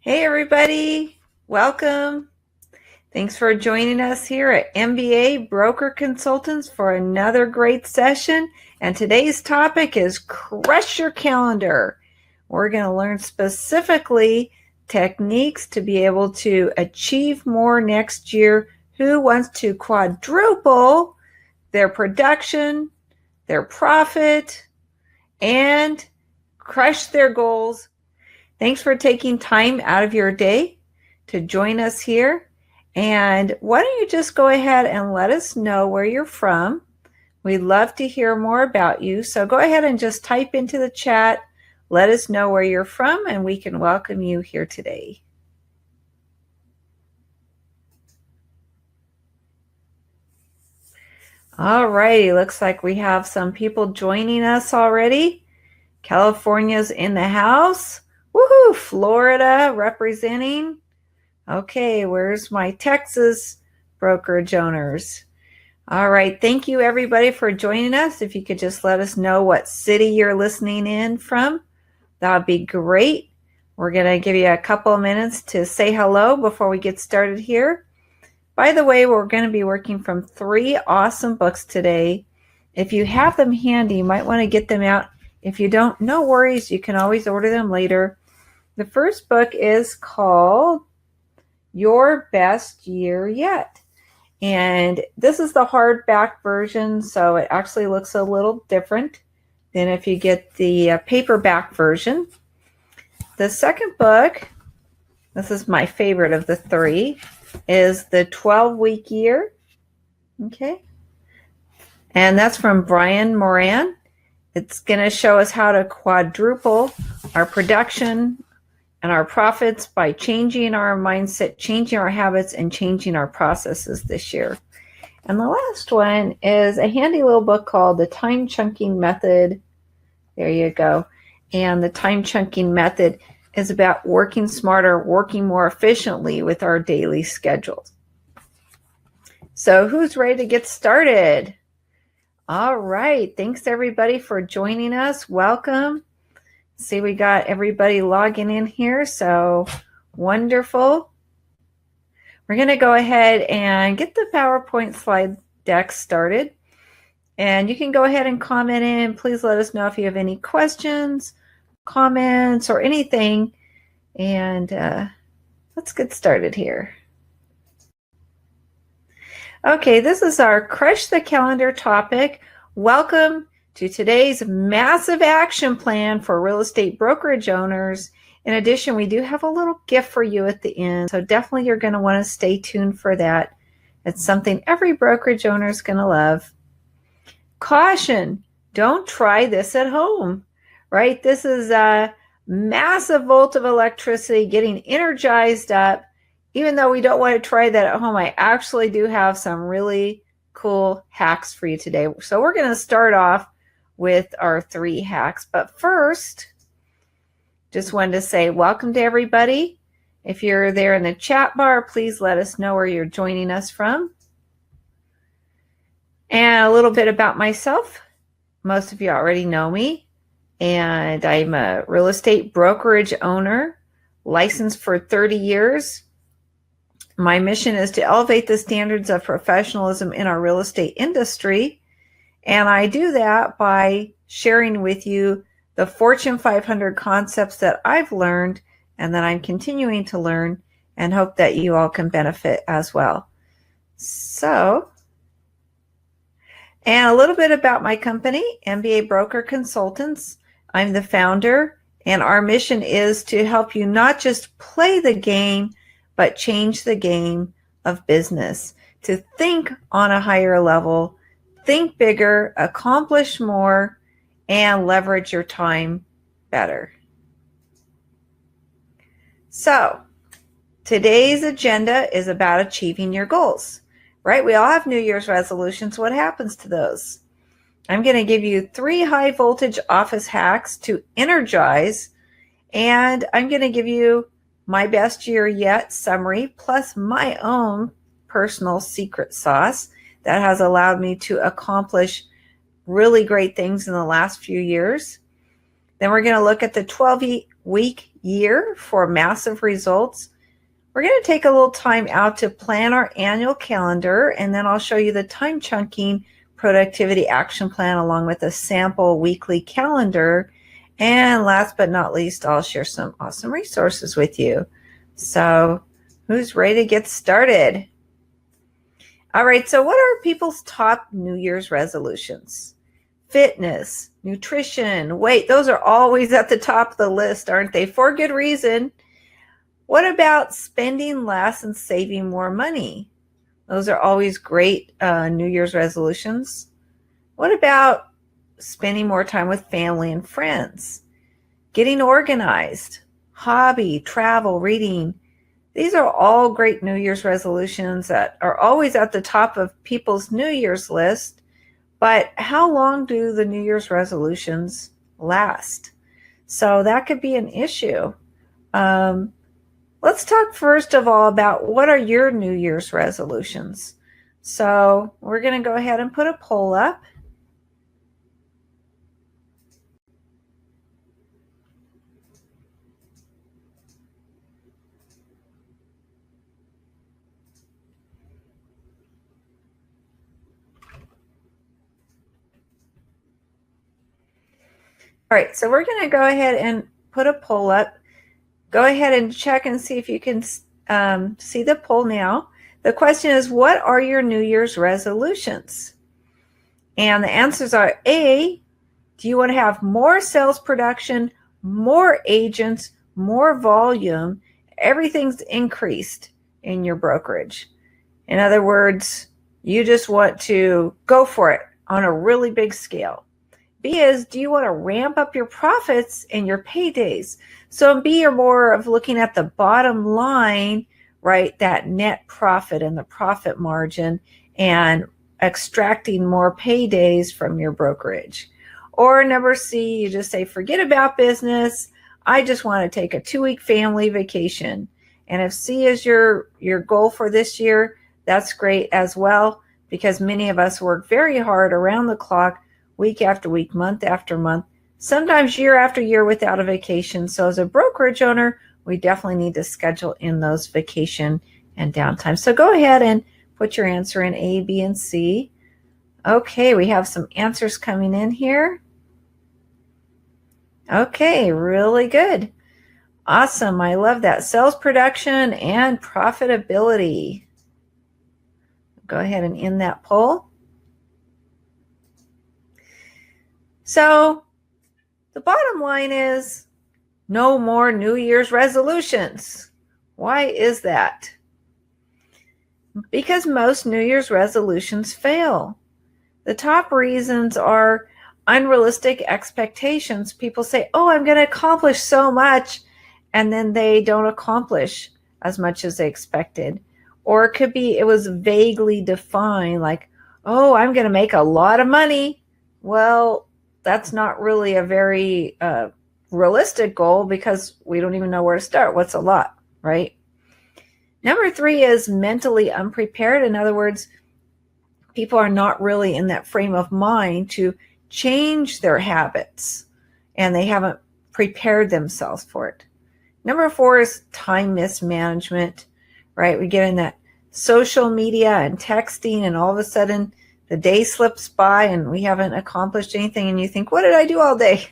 Hey everybody, welcome. Thanks for joining us here at MBA Broker Consultants for another great session. And today's topic is crush your calendar. We're going to learn specifically techniques to be able to achieve more next year. Who wants to quadruple their production, their profit, and crush their goals? Thanks for taking time out of your day to join us here. And why don't you just go ahead and let us know where you're from. We'd love to hear more about you. So go ahead and just type into the chat, let us know where you're from, and we can welcome you here today. All righty, looks like we have some people joining us already. California's in the house. Woohoo, Florida representing. Okay, where's my Texas brokerage owners? All right, thank you everybody for joining us. If you could just let us know what city you're listening in from, that would be great. We're going to give you a couple of minutes to say hello before we get started here. By the way, we're going to be working from 3 awesome books today. If you have them handy, you might want to get them out. If you don't, no worries. You can always order them later. The first book is called Your Best Year Yet. And this is the hardback version, so it actually looks a little different than if you get the paperback version. The second book, this is my favorite of the 3, is The 12-Week Year. Okay. And that's from Brian Moran. It's going to show us how to quadruple our production and our profits by changing our mindset, changing our habits, and changing our processes this year. And the last one is a handy little book called The Time Chunking Method. There you go. And the time chunking method is about working smarter, working more efficiently with our daily schedules. So who's ready to get started? All right. Thanks everybody for joining us. Welcome. See, we got everybody logging in here, so wonderful. We're going to go ahead and get the PowerPoint slide deck started. And you can go ahead and comment in. Please let us know if you have any questions, comments, or anything. And let's get started here. Okay, this is our Crush the Calendar topic. Welcome to today's massive action plan for real estate brokerage owners. In addition, we do have a little gift for you at the end, so definitely you're going to want to stay tuned for that. It's something every brokerage owner is going to love. Caution, don't try this at home, right? This is a massive volt of electricity getting energized up. Even though we don't want to try that at home, I actually do have some really cool hacks for you today. So we're going to start off with our 3 hacks. But first, just wanted to say welcome to everybody. If you're there in the chat bar, please let us know where you're joining us from. And a little bit about myself. Most of you already know me. And I'm a real estate brokerage owner, licensed for 30 years. My mission is to elevate the standards of professionalism in our real estate industry. And I do that by sharing with you the Fortune 500 concepts that I've learned and that I'm continuing to learn, and hope that you all can benefit as well. So, and a little bit about my company, MBA Broker Consultants. I'm the founder, and our mission is to help you not just play the game, but change the game of business, to think on a higher level, think bigger, accomplish more, and leverage your time better. So, today's agenda is about achieving your goals, right? We all have New Year's resolutions. What happens to those? I'm going to give you 3 high voltage office hacks to energize, and I'm going to give you my best year yet summary, plus my own personal secret sauce that has allowed me to accomplish really great things in the last few years. Then we're going to look at the 12-week year for massive results, we're going to take a little time out to plan our annual calendar, and then I'll show you the time chunking productivity action plan along with a sample weekly calendar. And last but not least, I'll share some awesome resources with you. So who's ready to get started? All right, so what are people's top New Year's resolutions? Fitness, nutrition, weight, those are always at the top of the list, aren't they? For good reason. What about spending less and saving more money? Those are always great New Year's resolutions. What about spending more time with family and friends? Getting organized, hobby, travel, reading. These are all great New Year's resolutions that are always at the top of people's New Year's list. But how long do the New Year's resolutions last? So that could be an issue. Let's talk first of all about what are your New Year's resolutions. So we're going to go ahead and put a poll up. All right, so we're going to go ahead and put a poll up. Go ahead and check and see if you can see the poll now. The question is, what are your New Year's resolutions? And the answers are A, do you want to have more sales production, more agents, more volume? Everything's increased in your brokerage. In other words, you just want to go for it on a really big scale. B is, do you want to ramp up your profits and your paydays? So in B, you're more of looking at the bottom line, right? That net profit and the profit margin and extracting more paydays from your brokerage. Or number C, you just say, forget about business. I just want to take a 2-week family vacation. And if C is your goal for this year, that's great as well, because many of us work very hard around the clock, week after week, month after month, sometimes year after year without a vacation. So as a brokerage owner, we definitely need to schedule in those vacation and downtime. So go ahead and put your answer in A, B, and C. Okay, we have some answers coming in here. Okay, really good. Awesome, I love that. Sales production and profitability. Go ahead and end that poll. So the bottom line is no more New Year's resolutions. Why is that? Because most New Year's resolutions fail. The top reasons are unrealistic expectations. People say, oh, I'm going to accomplish so much, and then they don't accomplish as much as they expected. Or it could be it was vaguely defined, like, oh, I'm going to make a lot of money. Well, that's not really a very realistic goal because we don't even know where to start. What's a lot, right? Number 3 is mentally unprepared. In other words, people are not really in that frame of mind to change their habits, and they haven't prepared themselves for it. Number 4 is time mismanagement, right? We get in that social media and texting, and all of a sudden the day slips by and we haven't accomplished anything, and you think, what did I do all day?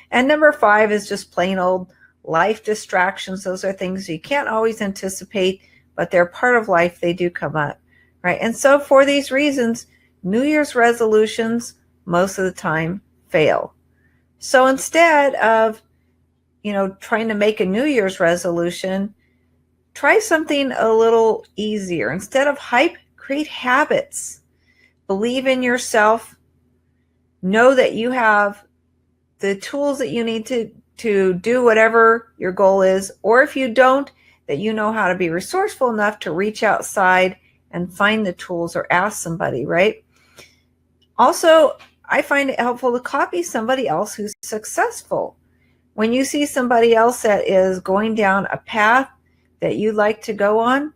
And number 5 is just plain old life distractions. Those are things you can't always anticipate, but they're part of life. They do come up, right? And so for these reasons, New Year's resolutions most of the time fail. So instead of, trying to make a New Year's resolution, try something a little easier. Instead of hype, create habits. Believe in yourself. Know that you have the tools that you need to do whatever your goal is. Or if you don't, that you know how to be resourceful enough to reach outside and find the tools or ask somebody, right? Also, I find it helpful to copy somebody else who's successful. When you see somebody else that is going down a path that you'd like to go on,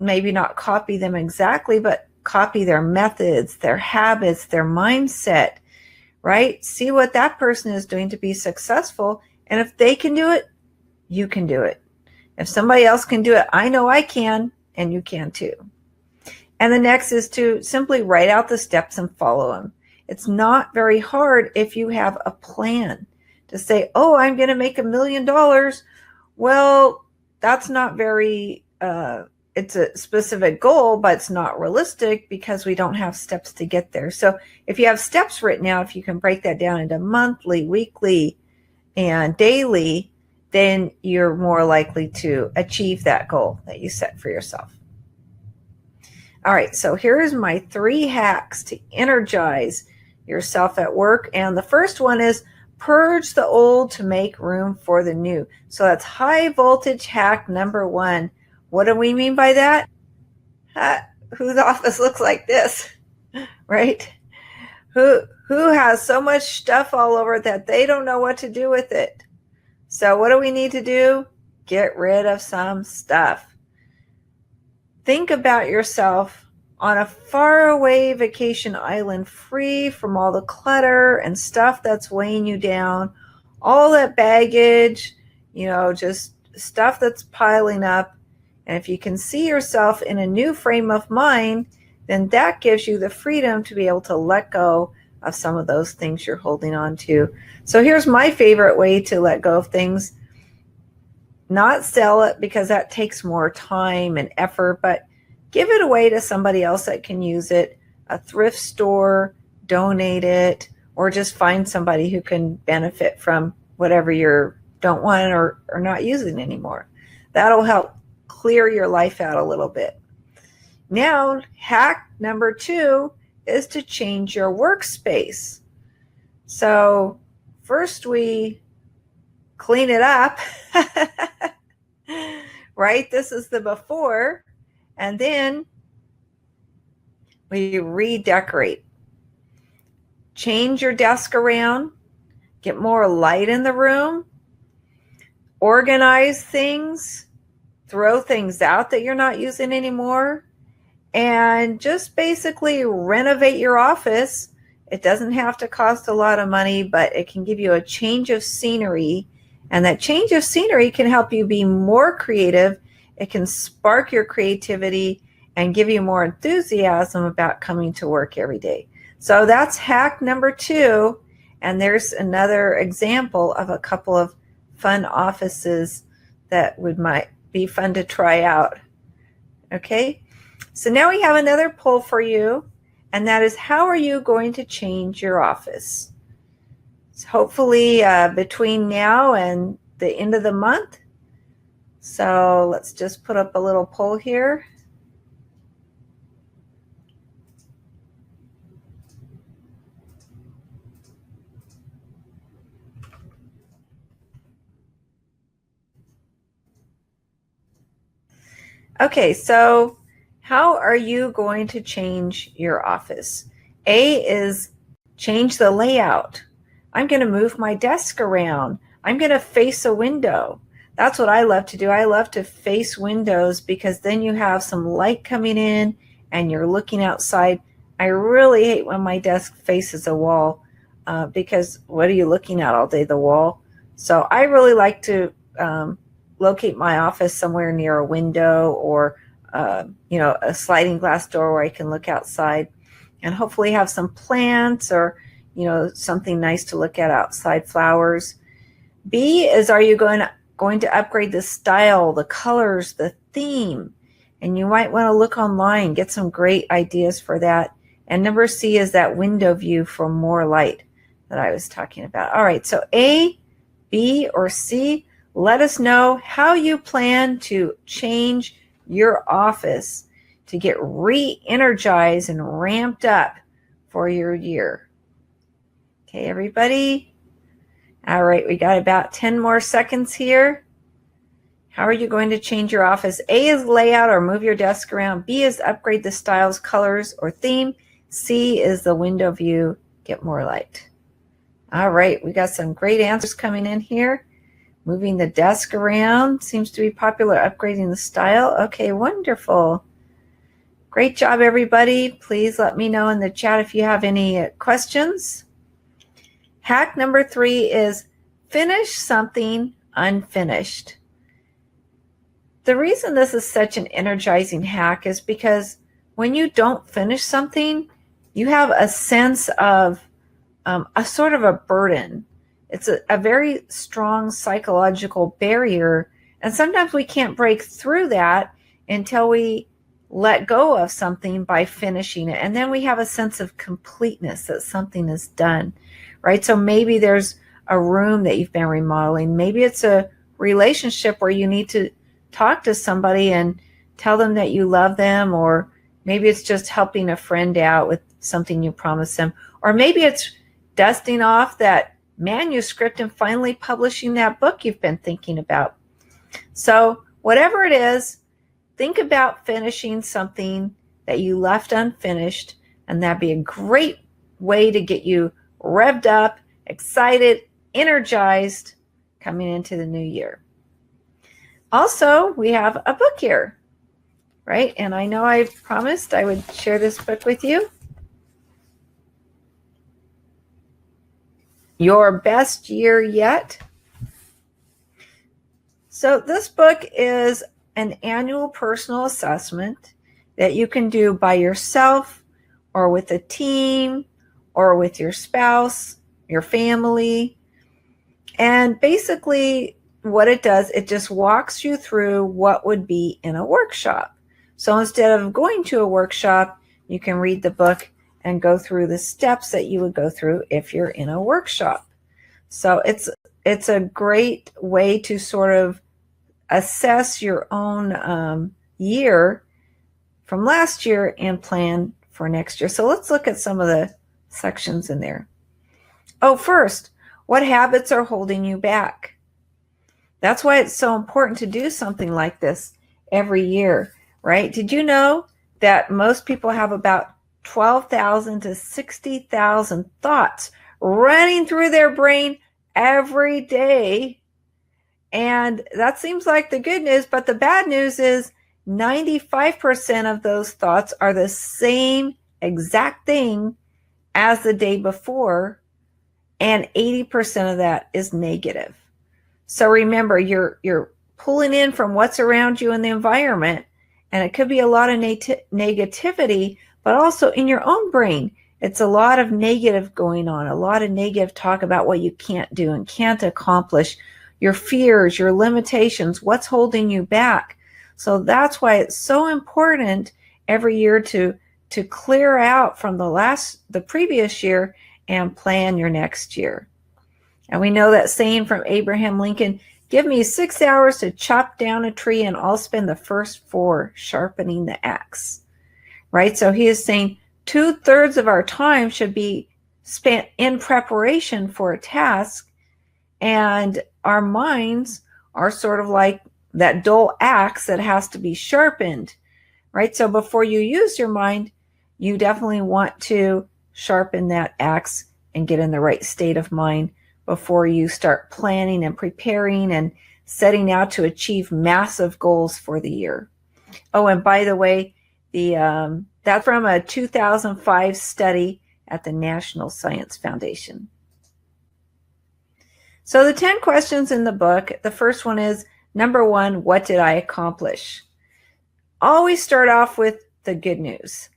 maybe not copy them exactly, but copy their methods, their habits, their mindset, right? See what that person is doing to be successful. And if they can do it, you can do it. If somebody else can do it, I know I can, and you can too. And the next is to simply write out the steps and follow them. It's not very hard if you have a plan to say, oh, I'm going to make $1 million. Well, that's not very, it's a specific goal, but it's not realistic because we don't have steps to get there. So if you have steps written out, if you can break that down into monthly, weekly, and daily, then you're more likely to achieve that goal that you set for yourself. All right, so here's my 3 hacks to energize yourself at work. And the first one is purge the old to make room for the new. So that's high voltage hack number 1. What do we mean by that? Whose office looks like this, right? Who has so much stuff all over that they don't know what to do with it? So what do we need to do? Get rid of some stuff. Think about yourself on a faraway vacation island, free from all the clutter and stuff that's weighing you down, all that baggage, just stuff that's piling up. And if you can see yourself in a new frame of mind, then that gives you the freedom to be able to let go of some of those things you're holding on to. So here's my favorite way to let go of things. Not sell it, because that takes more time and effort, but give it away to somebody else that can use it, a thrift store, donate it, or just find somebody who can benefit from whatever you don't want or not using anymore. That'll help clear your life out a little bit. Now, hack number 2 is to change your workspace. So first we clean it up, right? This is the before, and then we redecorate. Change your desk around, get more light in the room, organize things, throw things out that you're not using anymore, and just basically renovate your office. It doesn't have to cost a lot of money, but it can give you a change of scenery, and that change of scenery can help you be more creative. It can spark your creativity and give you more enthusiasm about coming to work every day. So that's hack number 2, and there's another example of a couple of fun offices that might be fun to try out. Okay, so now we have another poll for you, and that is, how are you going to change your office? So hopefully between now and the end of the month. So let's just put up a little poll here. Okay, so how are you going to change your office? A is change the layout. I'm going to move my desk around. I'm going to face a window. That's what I love to do. I love to face windows because then you have some light coming in and you're looking outside. I really hate when my desk faces a wall because what are you looking at all day? The wall. So I really like to locate my office somewhere near a window or a sliding glass door where I can look outside and hopefully have some plants or something nice to look at outside, flowers. B is, are you going to upgrade the style, the colors, the theme? And you might want to look online, get some great ideas for that. And number C is that window view for more light that I was talking about. All right, so A, B, or C, let us know how you plan to change your office to get re-energized and ramped up for your year. Okay, everybody? All right, we got about 10 more seconds here. How are you going to change your office? A is layout or move your desk around. B is upgrade the styles, colors, or theme. C is the window view, get more light. All right, we got some great answers coming in here. Moving the desk around seems to be popular. Upgrading the style. Okay, wonderful. Great job, everybody. Please let me know in the chat if you have any questions. Hack number 3 is finish something unfinished. the reason this is such an energizing hack is because when you don't finish something, you have a sense of a sort of a burden. It's a very strong psychological barrier. And sometimes we can't break through that until we let go of something by finishing it. And then we have a sense of completeness that something is done, right? So maybe there's a room that you've been remodeling. Maybe it's a relationship where you need to talk to somebody and tell them that you love them, or maybe it's just helping a friend out with something you promised them, or maybe it's dusting off that manuscript and finally publishing that book you've been thinking about. So whatever it is, think about finishing something that you left unfinished, and that'd be a great way to get you revved up, excited, energized coming into the new year. Also, we have a book here, right? And I know I promised I would share this book with you. Your Best Year Yet. So this book is an annual personal assessment that you can do by yourself or with a team or with your spouse, your family. And basically what it does, it just walks you through what would be in a workshop. So instead of going to a workshop, you can read the book and go through the steps that you would go through if you're in a workshop. So it's a great way to sort of assess your own year from last year and plan for next year. So let's look at some of the sections in there. Oh, first, what habits are holding you back? That's why it's so important to do something like this every year, right? Did you know that most people have about 12,000 to 60,000 thoughts running through their brain every day? And that seems like the good news, but the bad news is 95% of those thoughts are the same exact thing as the day before, and 80% of that is negative. So remember, you're pulling in from what's around you in the environment, and it could be a lot of negativity, but also in your own brain, it's a lot of negative going on, a lot of negative talk about what you can't do and can't accomplish, your fears, your limitations, what's holding you back. So that's why it's so important every year to clear out from the previous year and plan your next year. And we know that saying from Abraham Lincoln, give me 6 hours to chop down a tree and I'll spend the first 4 sharpening the axe, right? So he is saying 2/3 of our time should be spent in preparation for a task, and our minds are sort of like that dull axe that has to be sharpened, right? So before you use your mind, you definitely want to sharpen that axe and get in the right state of mind before you start planning and preparing and setting out to achieve massive goals for the year. Oh, and by the way, that's from a 2005 study at the National Science Foundation. So the 10 questions in the book, the first one is, number 1, what did I accomplish? Always start off with the good news,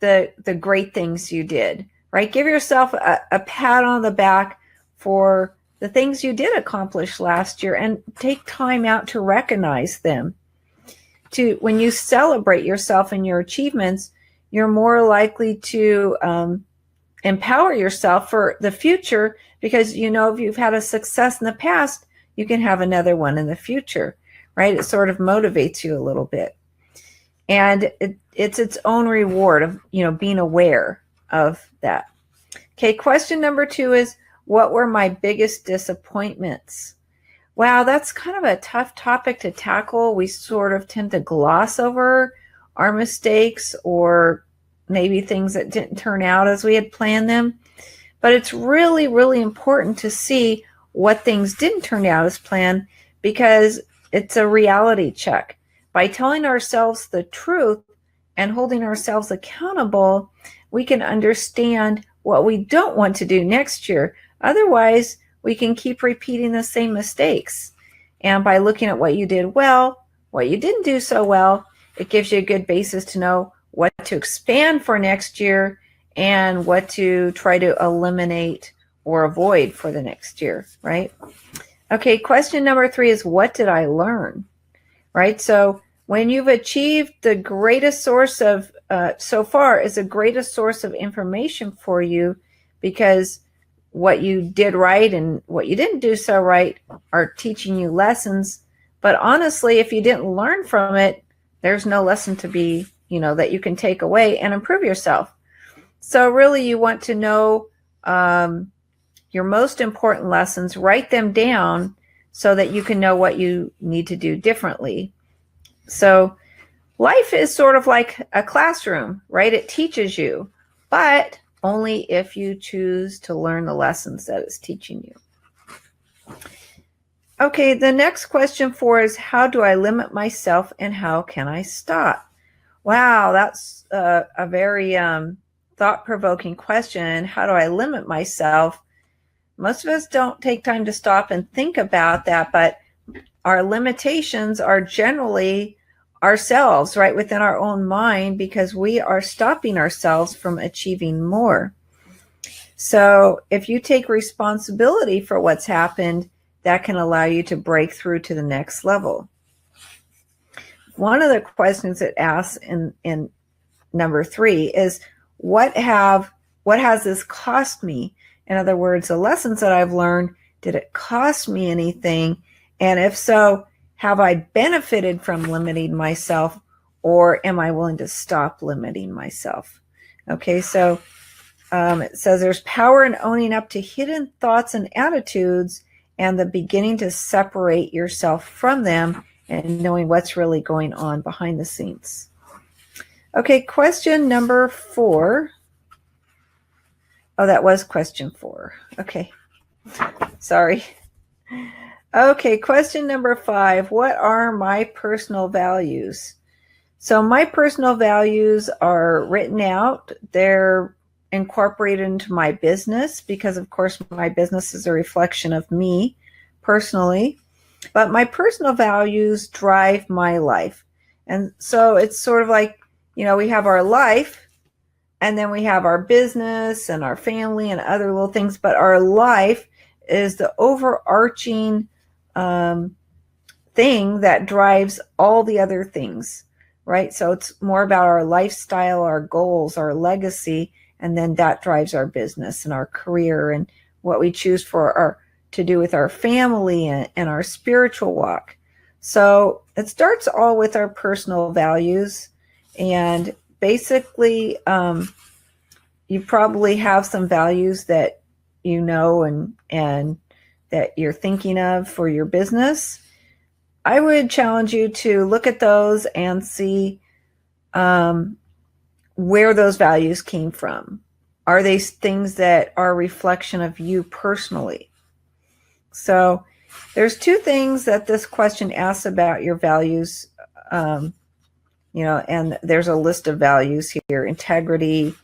the great things you did, right? Give yourself a pat on the back for the things you did accomplish last year, and take time out to recognize them. When you celebrate yourself and your achievements, you're more likely to empower yourself for the future, because you know if you've had a success in the past, you can have another one in the future, right? It sort of motivates you a little bit. And it's its own reward of, being aware of that. Okay, question number 2 is, what were my biggest disappointments? Wow, that's kind of a tough topic to tackle. We sort of tend to gloss over our mistakes or maybe things that didn't turn out as we had planned them. But it's really, really important to see what things didn't turn out as planned, because it's a reality check. By telling ourselves the truth and holding ourselves accountable, we can understand what we don't want to do next year. Otherwise, we can keep repeating the same mistakes. And by looking at what you did well, what you didn't do so well. It gives you a good basis to know what to expand for next year and what to try to eliminate or avoid for the next year, right? Okay, question number 3 is, what did I learn? Right? So when you've achieved the greatest source of, so far is the greatest source of information for you, because what you did right and what you didn't do so right are teaching you lessons. But honestly, if you didn't learn from it, there's no lesson to be, that you can take away and improve yourself. So really, you want to know your most important lessons, write them down so that you can know what you need to do differently. So life is sort of like a classroom, right? It teaches you, but only if you choose to learn the lessons that it's teaching you. Okay, the next question 4 is, how do I limit myself and how can I stop? Wow, that's a very thought-provoking question. How do I limit myself? Most of us don't take time to stop and think about that, but our limitations are generally ourselves, right, within our own mind, because we are stopping ourselves from achieving more. So if you take responsibility for what's happened, that can allow you to break through to the next level. One of the questions it asks in number 3 is, what has this cost me? In other words, the lessons that I've learned, did it cost me anything? And if so, have I benefited from limiting myself, or am I willing to stop limiting myself? Okay, so it says there's power in owning up to hidden thoughts and attitudes and the beginning to separate yourself from them and knowing what's really going on behind the scenes. Okay, question number 4. Oh, that was question 4. Okay, sorry. Okay, question number 5. What are my personal values? So my personal values are written out. They're incorporated into my business because, of course, my business is a reflection of me personally. But my personal values drive my life. And so it's sort of like, we have our life, and then we have our business and our family and other little things. But our life is the overarching thing that drives all the other things, right? So it's more about our lifestyle, our goals, our legacy, and then that drives our business and our career and what we choose to do with our family and our spiritual walk. So it starts all with our personal values, and basically you probably have some values that and that you're thinking of for your business. I would challenge you to look at those and see where those values came from. Are they things that are a reflection of you personally? So there's 2 things that this question asks about your values, and there's a list of values here: integrity,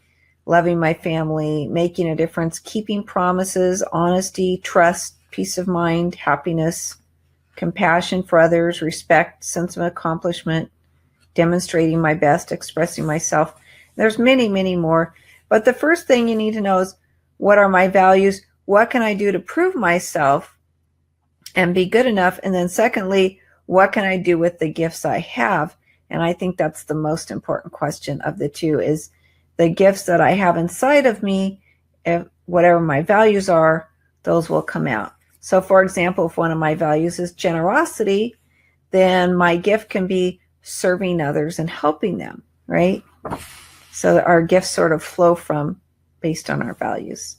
loving my family, making a difference, keeping promises, honesty, trust, peace of mind, happiness, compassion for others, respect, sense of accomplishment, demonstrating my best, expressing myself. There's many, many more. But the first thing you need to know is, what are my values? What can I do to prove myself and be good enough? And then secondly, what can I do with the gifts I have? And I think that's the most important question of the 2, is the gifts that I have inside of me. If whatever my values are, those will come out. So for example, if one of my values is generosity, then my gift can be serving others and helping them, right? So our gifts sort of flow based on our values.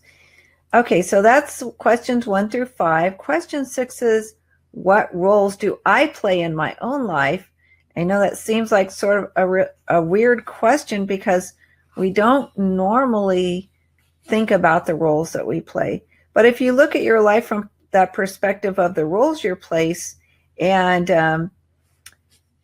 Okay, so that's questions 1 through 5. Question 6 is, what roles do I play in my own life? I know that seems like sort of a weird question, because we don't normally think about the roles that we play. But if you look at your life from that perspective of the roles you place, and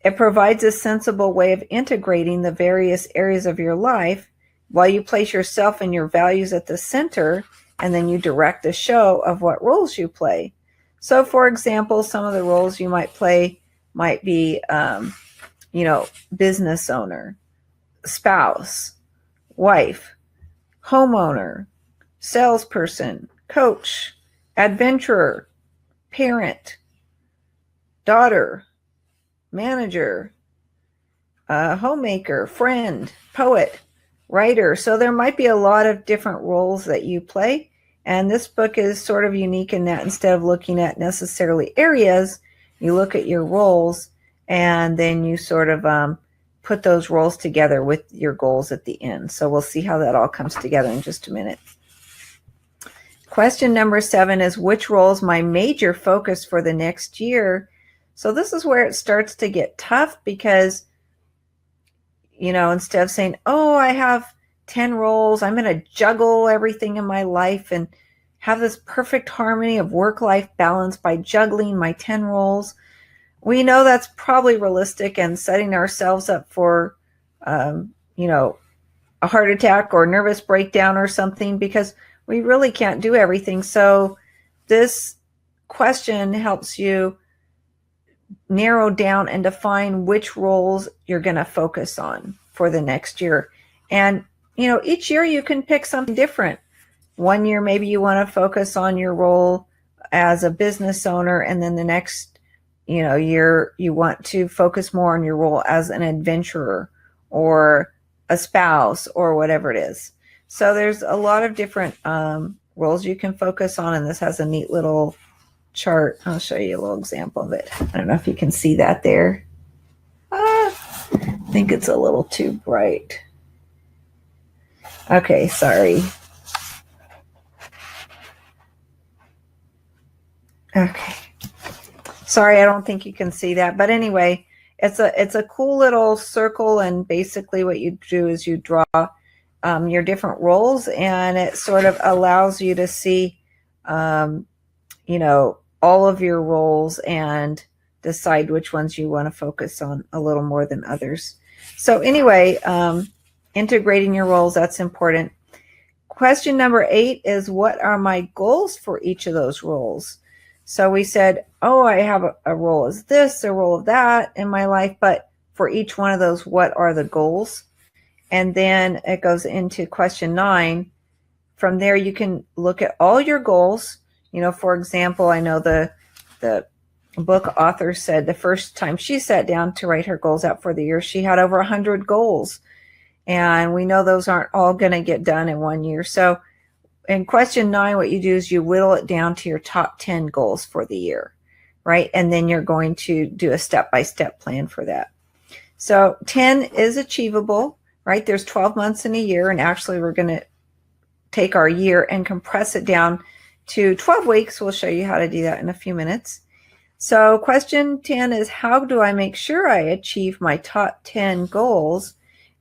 it provides a sensible way of integrating the various areas of your life while you place yourself and your values at the center, and then you direct the show of what roles you play. So for example, some of the roles you might play might be, business owner, spouse, wife, homeowner, salesperson, coach, adventurer, parent, daughter, manager, homemaker, friend, poet, writer. So there might be a lot of different roles that you play. And this book is sort of unique in that instead of looking at necessarily areas, you look at your roles and then you sort of put those roles together with your goals at the end. So we'll see how that all comes together in just a minute. Question number 7 is, which role is my major focus for the next year? So this is where it starts to get tough because, instead of saying, oh, I have 10 roles, I'm going to juggle everything in my life and have this perfect harmony of work-life balance by juggling my 10 roles. We know that's probably realistic and setting ourselves up for, a heart attack or nervous breakdown or something, because we really can't do everything. So this question helps you narrow down and define which roles you're going to focus on for the next year. And, each year you can pick something different. One year, maybe you want to focus on your role as a business owner. And then the next, year you want to focus more on your role as an adventurer or a spouse or whatever it is. So there's a lot of different roles you can focus on. And this has a neat little chart. I'll show you a little example of it. I don't know if you can see that there. I think it's a little too bright. Okay, sorry. Okay. Sorry, I don't think you can see that. But anyway, it's a cool little circle, and basically what you do is you draw your different roles, and it sort of allows you to see all of your roles and decide which ones you want to focus on a little more than others. So anyway, integrating your roles, that's important. Question number 8 is, what are my goals for each of those roles? So we said, oh, I have a role as this, a role of that in my life, but for each one of those, what are the goals? And then it goes into question 9. From there, you can look at all your goals. For example, I know the book author said the first time she sat down to write her goals out for the year, she had over 100 goals. And we know those aren't all going to get done in one year. So in question 9, what you do is you whittle it down to your top 10 goals for the year, right? And then you're going to do a step-by-step plan for that. So 10 is achievable, right? There's 12 months in a year, and actually we're going to take our year and compress it down to 12 weeks. We'll show you how to do that in a few minutes. So question 10 is, how do I make sure I achieve my top 10 goals?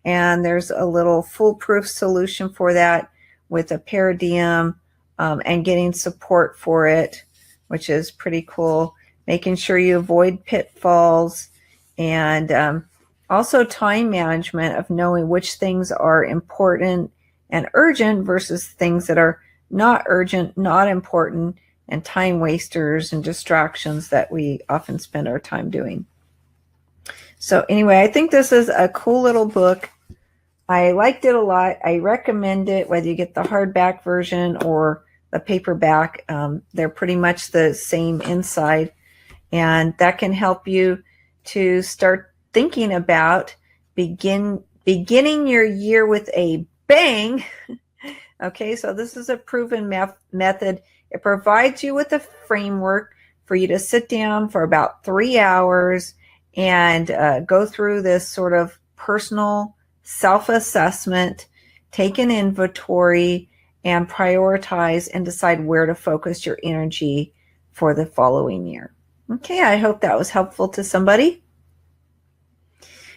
And there's a little foolproof solution for that with a paradigm and getting support for it, which is pretty cool. Making sure you avoid pitfalls, and also time management of knowing which things are important and urgent versus things that are not urgent, not important, and time wasters and distractions that we often spend our time doing. So anyway, I think this is a cool little book. I liked it a lot. I recommend it, whether you get the hardback version or the paperback. They're pretty much the same inside, and that can help you to start thinking about beginning your year with a bang. Okay, so this is a proven method. It provides you with a framework for you to sit down for about 3 hours and go through this sort of personal self-assessment, take an inventory, and prioritize and decide where to focus your energy for the following year. Okay, I hope that was helpful to somebody.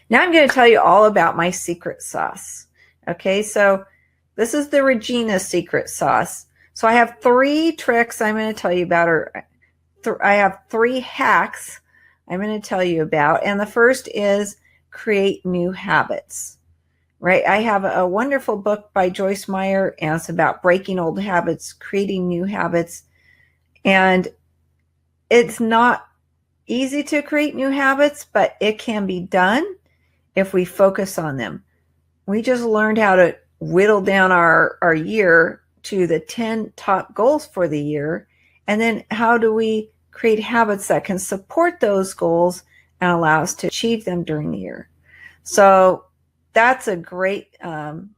Now I'm going to tell you all about my secret sauce. Okay, so this is the Regina secret sauce. So I have 3 tricks I'm going to tell you about, or I have 3 hacks I'm going to tell you about. And the first is create new habits. Right? I have a wonderful book by Joyce Meyer, and it's about breaking old habits, creating new habits. And it's not easy to create new habits, but it can be done if we focus on them. We just learned how to whittle down our year to the 10 top goals for the year. And then how do we create habits that can support those goals and allow us to achieve them during the year? So that's a great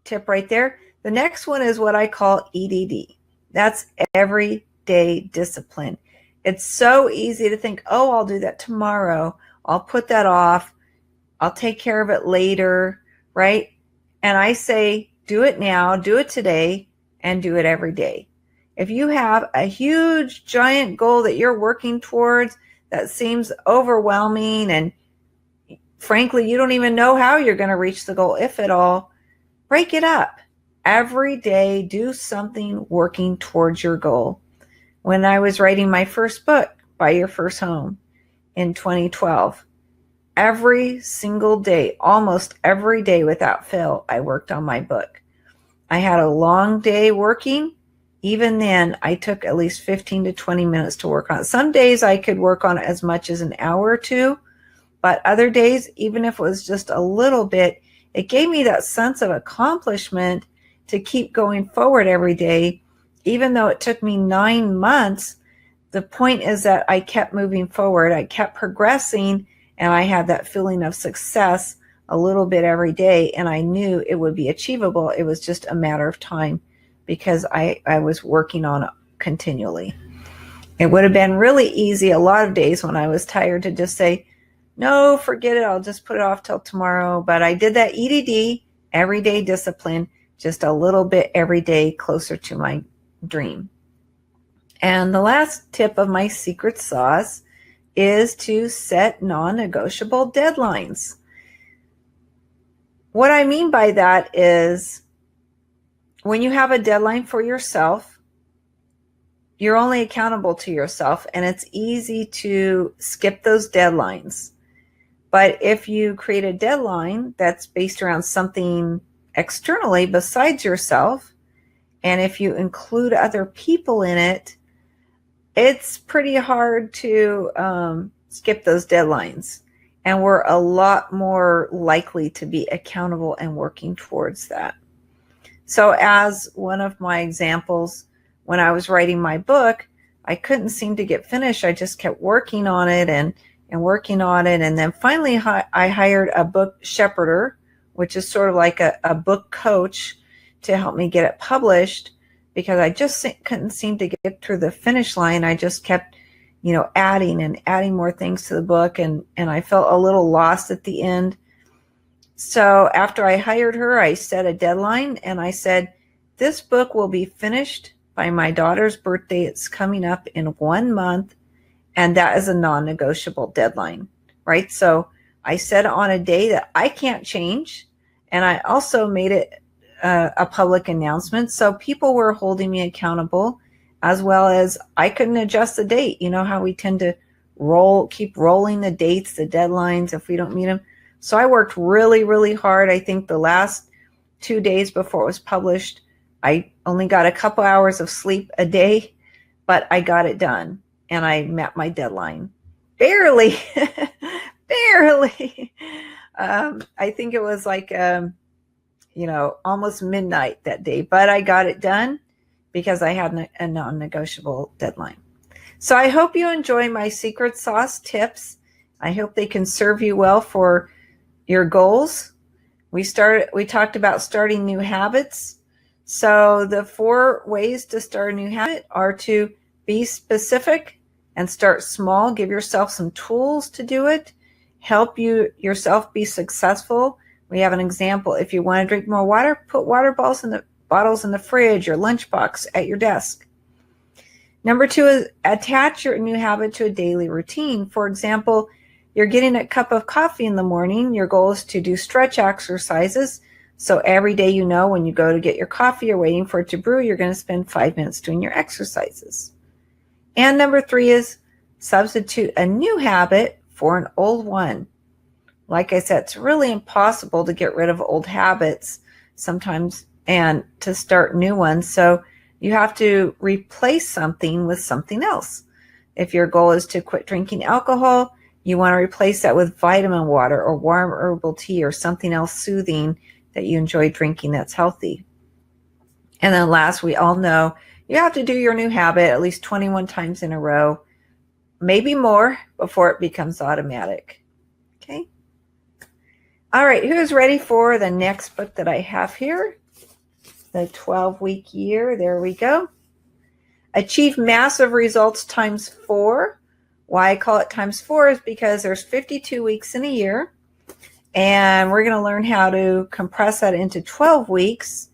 tip right there. The next one is what I call EDD. That's everyday discipline. It's so easy to think, oh, I'll do that tomorrow. I'll put that off. I'll take care of it later, right? And I say, do it now, do it today, and do it every day. If you have a huge, giant goal that you're working towards that seems overwhelming, and frankly, you don't even know how you're going to reach the goal, if at all, break it up. Every day, do something working towards your goal. When I was writing my first book, Buy Your First Home, in 2012, every single day, almost every day without fail, I worked on my book. I had a long day working. Even then, I took at least 15 to 20 minutes to work on it. Some days I could work on it as much as an hour or two, but other days, even if it was just a little bit, it gave me that sense of accomplishment to keep going forward every day. Even though it took me 9 months, the point is that I kept moving forward. I kept progressing, and I had that feeling of success a little bit every day, and I knew it would be achievable. It was just a matter of time because I was working on it continually. It would have been really easy a lot of days when I was tired to just say, no, forget it. I'll just put it off till tomorrow. But I did that EDD, everyday discipline, just a little bit every day closer to my dream. And the last tip of my secret sauce is to set non-negotiable deadlines. What I mean by that is when you have a deadline for yourself, you're only accountable to yourself, and it's easy to skip those deadlines. But if you create a deadline that's based around something externally besides yourself, and if you include other people in it, it's pretty hard to skip those deadlines. And we're a lot more likely to be accountable and working towards that. So as one of my examples, when I was writing my book, I couldn't seem to get finished. I just kept working on it and working on it. And then finally I hired a book shepherder, which is sort of like a book coach, to help me get it published, because I just couldn't seem to get through the finish line. I just kept, adding and adding more things to the book, and I felt a little lost at the end. So after I hired her, I set a deadline, and I said, this book will be finished by my daughter's birthday. It's coming up in 1 month, and that is a non-negotiable deadline, right? So I set it on a day that I can't change, and I also made it a public announcement, so people were holding me accountable, as well as I couldn't adjust the date. You know how we tend to keep rolling the dates, the deadlines, if we don't meet them. So I worked really, really hard. I think the last 2 days before it was published, I only got a couple hours of sleep a day, but I got it done, and I met my deadline. Barely, barely. I think it was like, almost midnight that day, but I got it done because I had a non-negotiable deadline. So I hope you enjoy my secret sauce tips. I hope they can serve you well for your goals. We talked about starting new habits. So the 4 ways to start a new habit are to be specific and start small. Give yourself some tools to do it. Help yourself be successful. We have an example. If you want to drink more water, put water bottles in the fridge or lunchbox at your desk. Number 2 is attach your new habit to a daily routine. For example, you're getting a cup of coffee in the morning. Your goal is to do stretch exercises. So every day, when you go to get your coffee, you're waiting for it to brew, you're going to spend 5 minutes doing your exercises. And number 3 is substitute a new habit for an old one. Like I said, it's really impossible to get rid of old habits sometimes and to start new ones. So you have to replace something with something else. If your goal is to quit drinking alcohol, You want to replace that with vitamin water or warm herbal tea or something else soothing that you enjoy drinking that's healthy. And then last, we all know you have to do your new habit at least 21 times in a row, maybe more, before it becomes automatic. Okay. All right, who's ready for the next book that I have here? The 12-week year. There we go. Achieve massive results times 4. Why I call it times 4 is because there's 52 weeks in a year, and we're going to learn how to compress that into 12 weeks.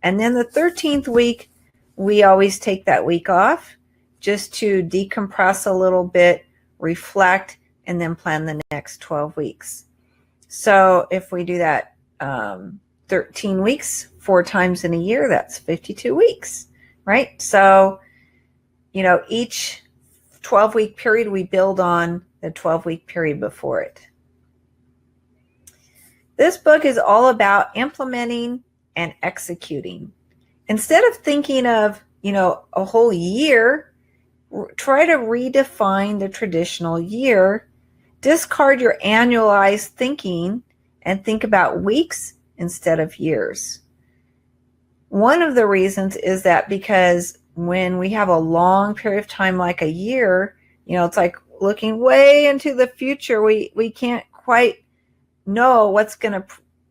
And then the 13th week, we always take that week off just to decompress a little bit, reflect, and then plan the next 12 weeks. So if we do that 13 weeks, 4 times in a year, that's 52 weeks, right? So, each 12-week period, we build on the 12-week period before it. This book is all about implementing and executing. Instead of thinking of, a whole year, try to redefine the traditional year. Discard your annualized thinking and think about weeks instead of years. One of the reasons is that because when we have a long period of time, like a year, it's like looking way into the future. We can't quite know what's going to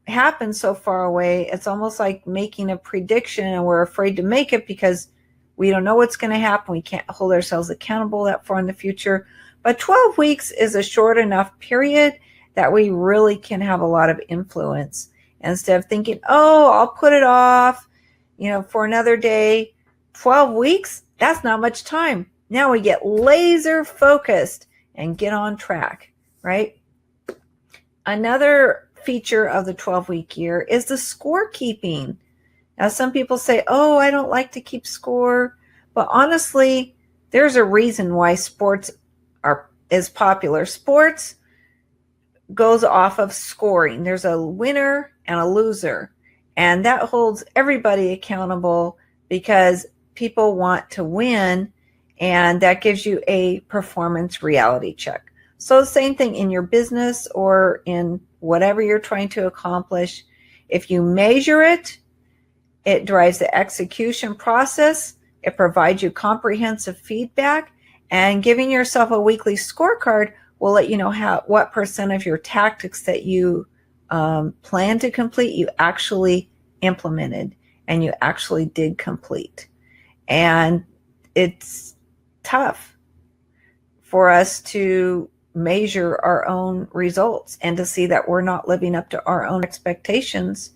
happen so far away. It's almost like making a prediction, and we're afraid to make it because we don't know what's going to happen. We can't hold ourselves accountable that far in the future. But 12 weeks is a short enough period that we really can have a lot of influence. Instead of thinking, I'll put it off, for another day. 12 weeks, that's not much time. Now we get laser focused and get on track, right? Another feature of the 12-week year is the scorekeeping. Now, some people say, I don't like to keep score. But honestly, there's a reason why sports is popular. Sports goes off of scoring. There's a winner and a loser. And that holds everybody accountable because people want to win, and that gives you a performance reality check. So the same thing in your business or in whatever you're trying to accomplish. If you measure it, it drives the execution process. It provides you comprehensive feedback, and giving yourself a weekly scorecard will let you know what percent of your tactics that you plan to complete you actually implemented and you actually did complete. And it's tough for us to measure our own results and to see that we're not living up to our own expectations.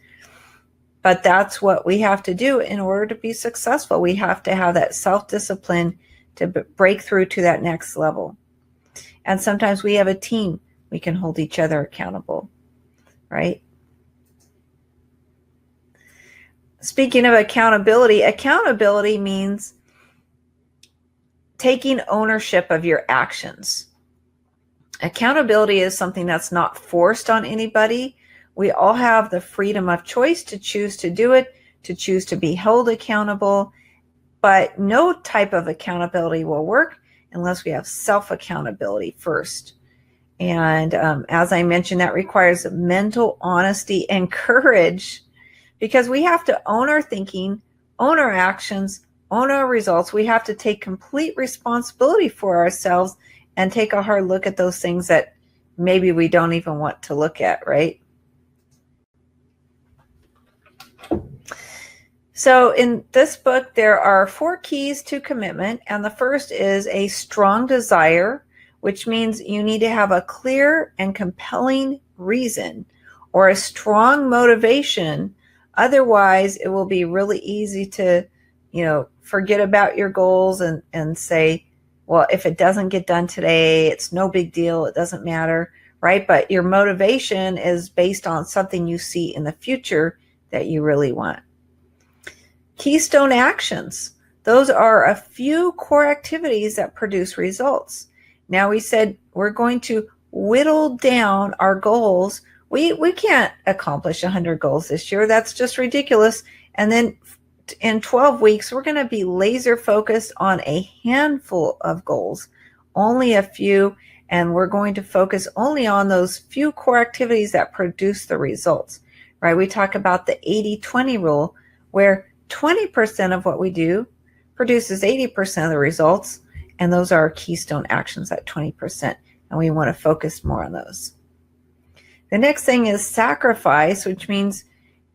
But that's what we have to do in order to be successful. We have to have that self-discipline to break through to that next level. And sometimes we have a team. We can hold each other accountable, right? Speaking of accountability means taking ownership of your actions. Accountability is something that's not forced on anybody. We all have the freedom of choice to choose to do it, to choose to be held accountable. But no type of accountability will work unless we have self-accountability first. And as I mentioned, that requires mental honesty and courage, because we have to own our thinking, own our actions, own our results. We have to take complete responsibility for ourselves and take a hard look at those things that maybe we don't even want to look at, right? So in this book, there are 4 keys to commitment. And the first is a strong desire, which means you need to have a clear and compelling reason or a strong motivation. Otherwise, it will be really easy to, forget about your goals and say, well, if it doesn't get done today, it's no big deal. It doesn't matter, right? But your motivation is based on something you see in the future that you really want. Keystone actions. Those are a few core activities that produce results. Now we said we're going to whittle down our goals. We can't accomplish 100 goals this year. That's just ridiculous. And then in 12 weeks, we're going to be laser focused on a handful of goals, only a few. And we're going to focus only on those few core activities that produce the results, right? We talk about the 80-20 rule, where 20% of what we do produces 80% of the results. And those are our keystone actions at 20%. And we want to focus more on those. The next thing is sacrifice, which means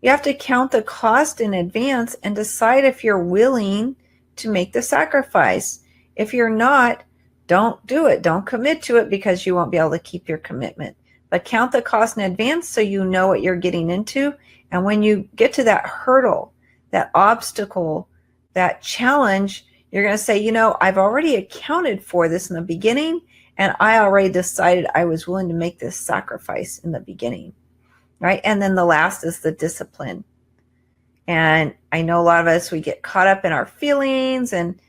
you have to count the cost in advance and decide if you're willing to make the sacrifice. If you're not, don't do it. Don't commit to it, because you won't be able to keep your commitment. But count the cost in advance so you know what you're getting into. And when you get to that hurdle, that obstacle, that challenge, you're going to say, you know, I've already accounted for this in the beginning, and I already decided I was willing to make this sacrifice in the beginning, right? And then the last is the discipline. And I know a lot of us, we get caught up in our feelings and,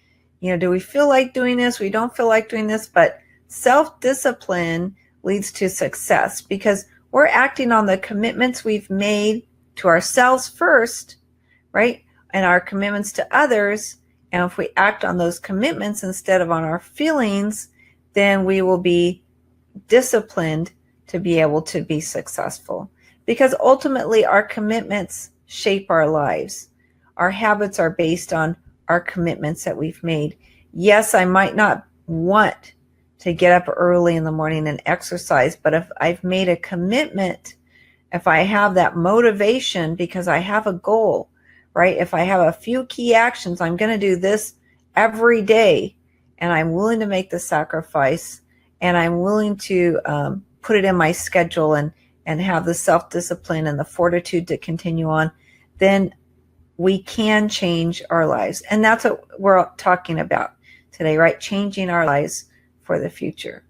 you know, do we feel like doing this? We don't feel like doing this, but self-discipline leads to success, because we're acting on the commitments we've made to ourselves first, right? And our commitments to others. And if we act on those commitments instead of on our feelings, then we will be disciplined to be able to be successful. Because ultimately our commitments shape our lives. Our habits are based on our commitments that we've made. Yes, I might not want to get up early in the morning and exercise, but if I've made a commitment, if I have that motivation because I have a goal, right? If I have a few key actions, I'm going to do this every day, and I'm willing to make the sacrifice, and I'm willing to put it in my schedule and have the self-discipline and the fortitude to continue on, then we can change our lives. And that's what we're talking about today, right? Changing our lives for the future.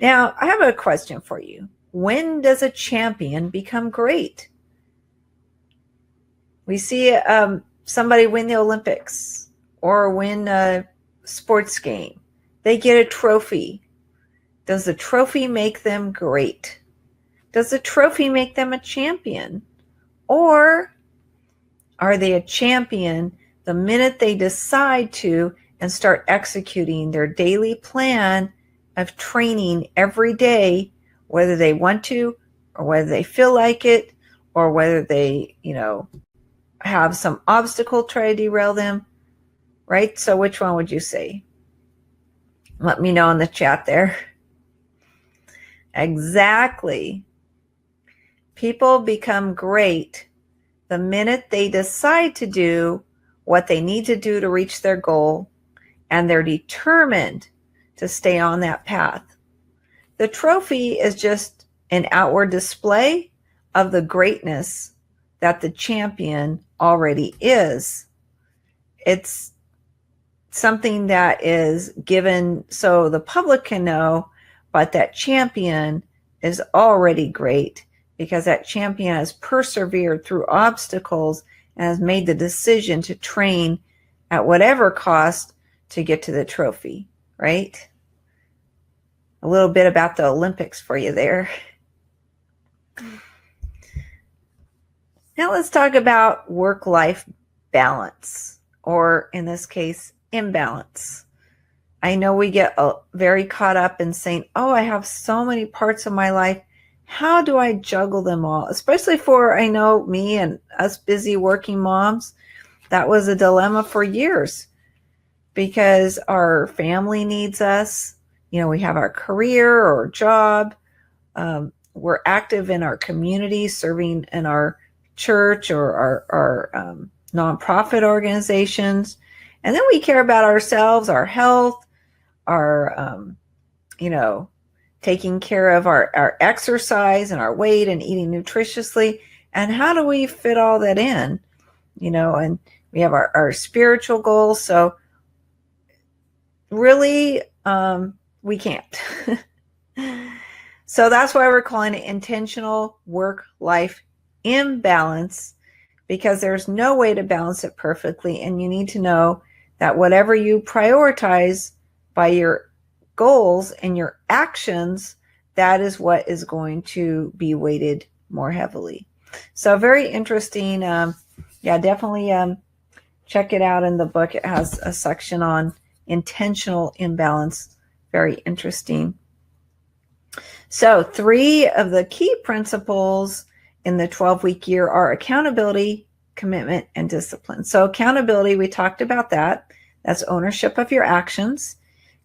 Now, I have a question for you. When does a champion become great? We see somebody win the Olympics or win a sports game. They get a trophy. Does the trophy make them great? Does the trophy make them a champion? Or are they a champion the minute they decide to and start executing their daily plan of training every day, whether they want to or whether they feel like it, or whether they, you know, have some obstacle try to derail them, right? So which one would you say? Let me know in the chat there. Exactly. People become great the minute they decide to do what they need to do to reach their goal, and they're determined to stay on that path. The trophy is just an outward display of the greatness that the champion already is. It's something that is given so the public can know, but that champion is already great because that champion has persevered through obstacles and has made the decision to train at whatever cost to get to the trophy, right? A little bit about the Olympics for you there. Now let's talk about work-life balance, or in this case, imbalance. I know we get very caught up in saying, oh, I have so many parts of my life. How do I juggle them all? Especially for, I know, me and us busy working moms, that was a dilemma for years because our family needs us. You know, we have our career or job. We're active in our community, serving in our church or our nonprofit organizations. And then we care about ourselves, our health, our, taking care of our exercise and our weight and eating nutritiously. And how do we fit all that in? And we have our spiritual goals. So really, we can't. So that's why we're calling it intentional work-life imbalance, because there's no way to balance it perfectly. And you need to know that whatever you prioritize by your goals and your actions, that is what is going to be weighted more heavily. So very interesting. Definitely check it out in the book. It has a section on intentional imbalance. very interesting. So 3 of the key principles in the 12-week year are accountability, commitment, and discipline. So accountability, we talked about that. That's ownership of your actions.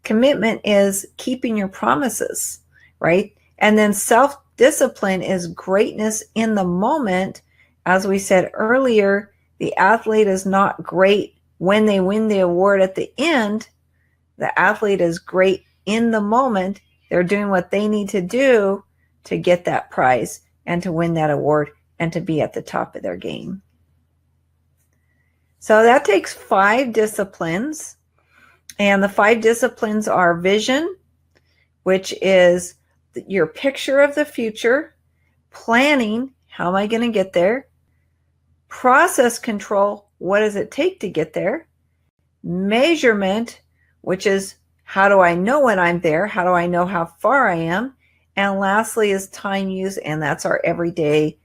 Commitment is keeping your promises, right? And then self-discipline is greatness in the moment. As we said earlier, the athlete is not great when they win the award at the end. The athlete is great in the moment. They're doing what they need to do to get that prize and to win that award and to be at the top of their game. So that takes 5 disciplines. And the 5 disciplines are vision, which is your picture of the future, planning, how am I going to get there? Process control, what does it take to get there? Measurement, which is how do I know when I'm there? How do I know how far I am? And lastly is time use, and that's our everyday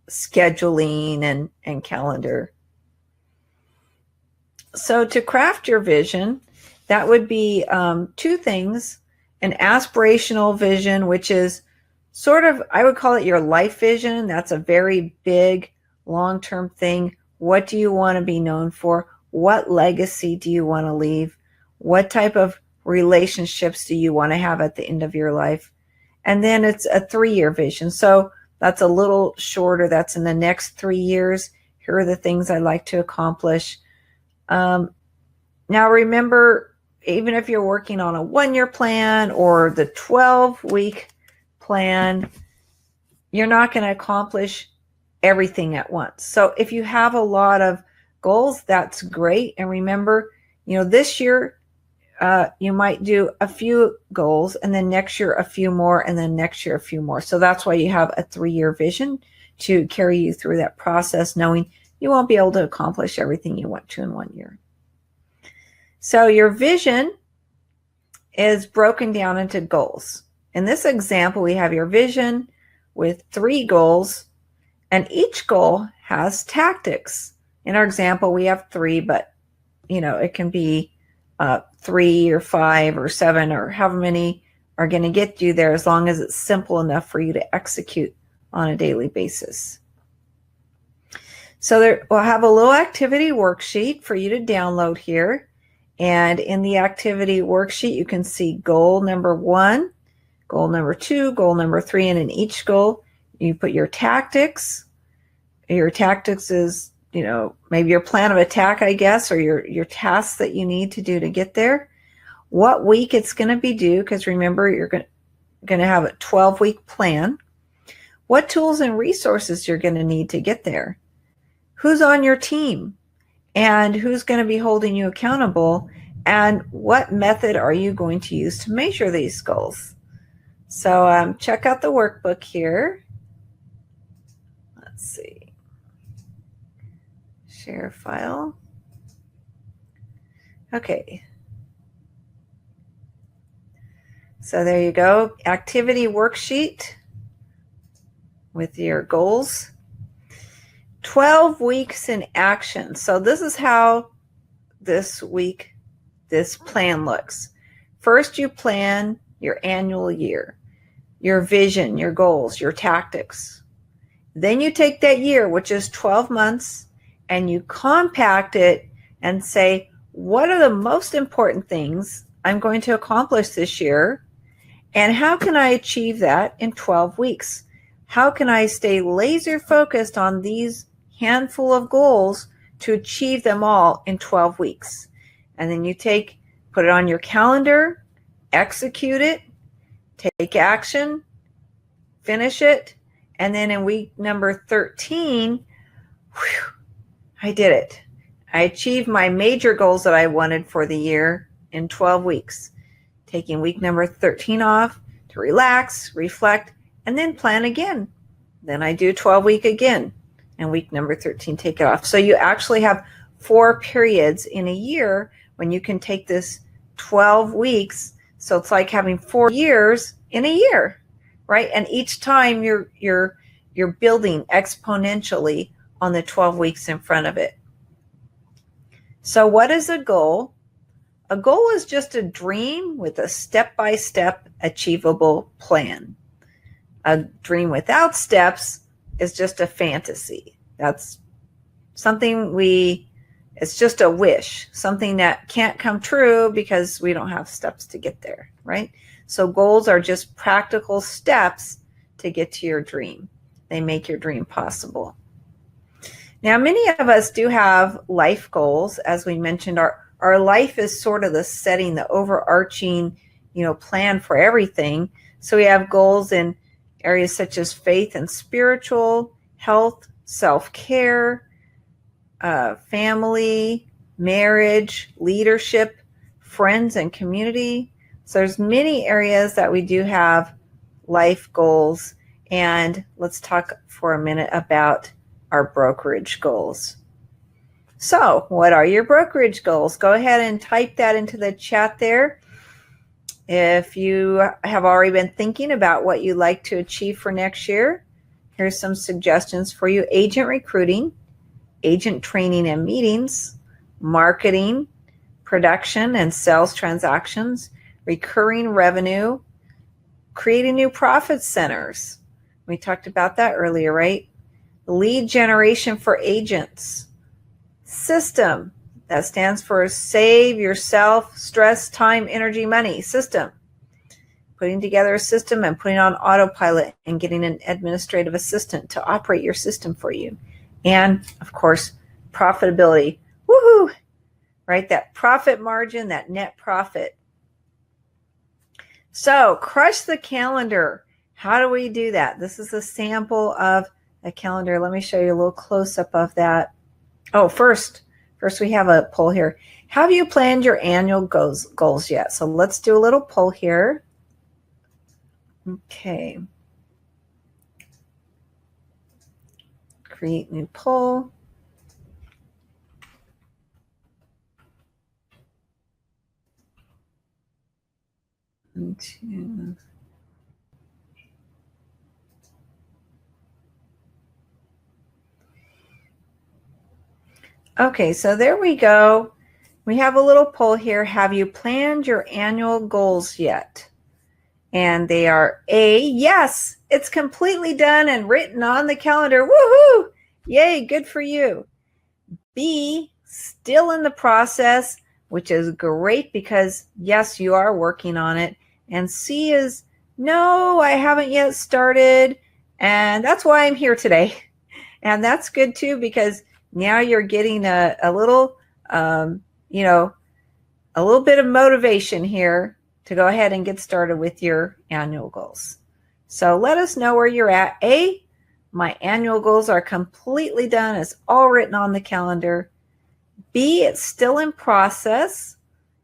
scheduling and calendar. So to craft your vision, that would be 2 things, an aspirational vision, which is sort of, I would call it your life vision. That's a very big, long-term thing. What do you want to be known for? What legacy do you want to leave? What type of relationships do you want to have at the end of your life? And then it's a 3-year vision. So that's a little shorter. That's in the next 3 years. Here are the things I'd like to accomplish. Now remember, even if you're working on a 1-year plan or the 12-week plan, you're not going to accomplish everything at once. So if you have a lot of goals, that's great. And remember, this year, you might do a few goals, and then next year a few more, and then next year a few more. So that's why you have a 3-year vision to carry you through that process, knowing you won't be able to accomplish everything you want to in 1 year. So your vision is broken down into goals. In this example, we have your vision with 3 goals, and each goal has tactics. In our example, we have 3, but it can be 3 or 5 or 7 or however many are going to get you there, as long as it's simple enough for you to execute on a daily basis. So we'll have a little activity worksheet for you to download here. And in the activity worksheet, you can see goal number 1, goal number 2, goal number 3, and in each goal, you put your tactics. Your tactics is, maybe your plan of attack, I guess, or your tasks that you need to do to get there. What week it's going to be due, because remember, you're going to have a 12-week plan. What tools and resources you're going to need to get there. Who's on your team? And who's going to be holding you accountable, and what method are you going to use to measure these goals? So check out the workbook here. Let's see. Share file. Okay. So there you go. Activity worksheet with your goals. 12 weeks in action. So this is how this plan looks. First, you plan your annual year, your vision, your goals, your tactics. Then you take that year, which is 12 months, and you compact it and say, what are the most important things I'm going to accomplish this year? And how can I achieve that in 12 weeks? How can I stay laser focused on these handful of goals to achieve them all in 12 weeks? And then you put it on your calendar, execute it, take action, finish it. And then in week number 13, I did it. I achieved my major goals that I wanted for the year in 12 weeks. Taking week number 13 off to relax, reflect, and then plan again. Then I do 12-week again. And week number 13, take it off. So you actually have 4 periods in a year when you can take this 12 weeks. So it's like having 4 years in a year, right? And each time you're building exponentially on the 12 weeks in front of it. So what is a goal? A goal is just a dream with a step-by-step achievable plan. A dream without steps is just a fantasy. That's something it's just a wish, something that can't come true because we don't have steps to get there, right? So goals are just practical steps to get to your dream. They make your dream possible. Now, many of us do have life goals. As we mentioned, our life is sort of the setting, the overarching, plan for everything. So we have goals in areas such as faith and spiritual, health, self-care, family, marriage, leadership, friends, and community. So there's many areas that we do have life goals. And let's talk for a minute about our brokerage goals. So what are your brokerage goals? Go ahead and type that into the chat there. If you have already been thinking about what you'd like to achieve for next year, here's some suggestions for you. Agent recruiting, agent training and meetings, marketing, production and sales transactions, recurring revenue, creating new profit centers. We talked about that earlier, right? Lead generation for agents. System, that stands for save yourself stress, time, energy, money. System. Putting together a system and putting on autopilot and getting an administrative assistant to operate your system for you. And of course, profitability. Woohoo! Right? That profit margin, that net profit. So crush the calendar. How do we do that? This is a sample of a calendar. Let me show you a little close-up of that. Oh, first we have a poll here. Have you planned your annual goals yet? So let's do a little poll here. Okay. Create new poll. Okay, so there we go. We have a little poll here. Have you planned your annual goals yet? And they are A, yes, it's completely done and written on the calendar. Woohoo! Yay, good for you. B, still in the process, which is great because, yes, you are working on it. And C is, no, I haven't yet started. And that's why I'm here today. And that's good too, because now you're getting a little, a little bit of motivation here to go ahead and get started with your annual goals. So let us know where you're at. A, my annual goals are completely done. It's all written on the calendar. B, it's still in process.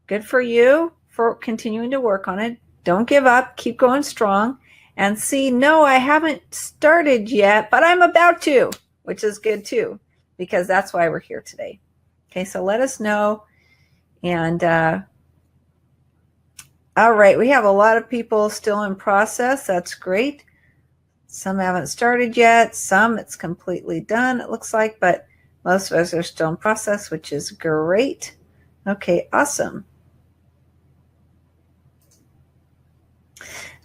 Good for you for continuing to work on it. Don't give up. Keep going strong. And C, no, I haven't started yet, but I'm about to, which is good too, because that's why we're here today. Okay, so let us know. And all right, we have a lot of people still in process. That's great. Some haven't started yet. Some it's completely done, it looks like, but most of us are still in process, which is great. Okay, awesome.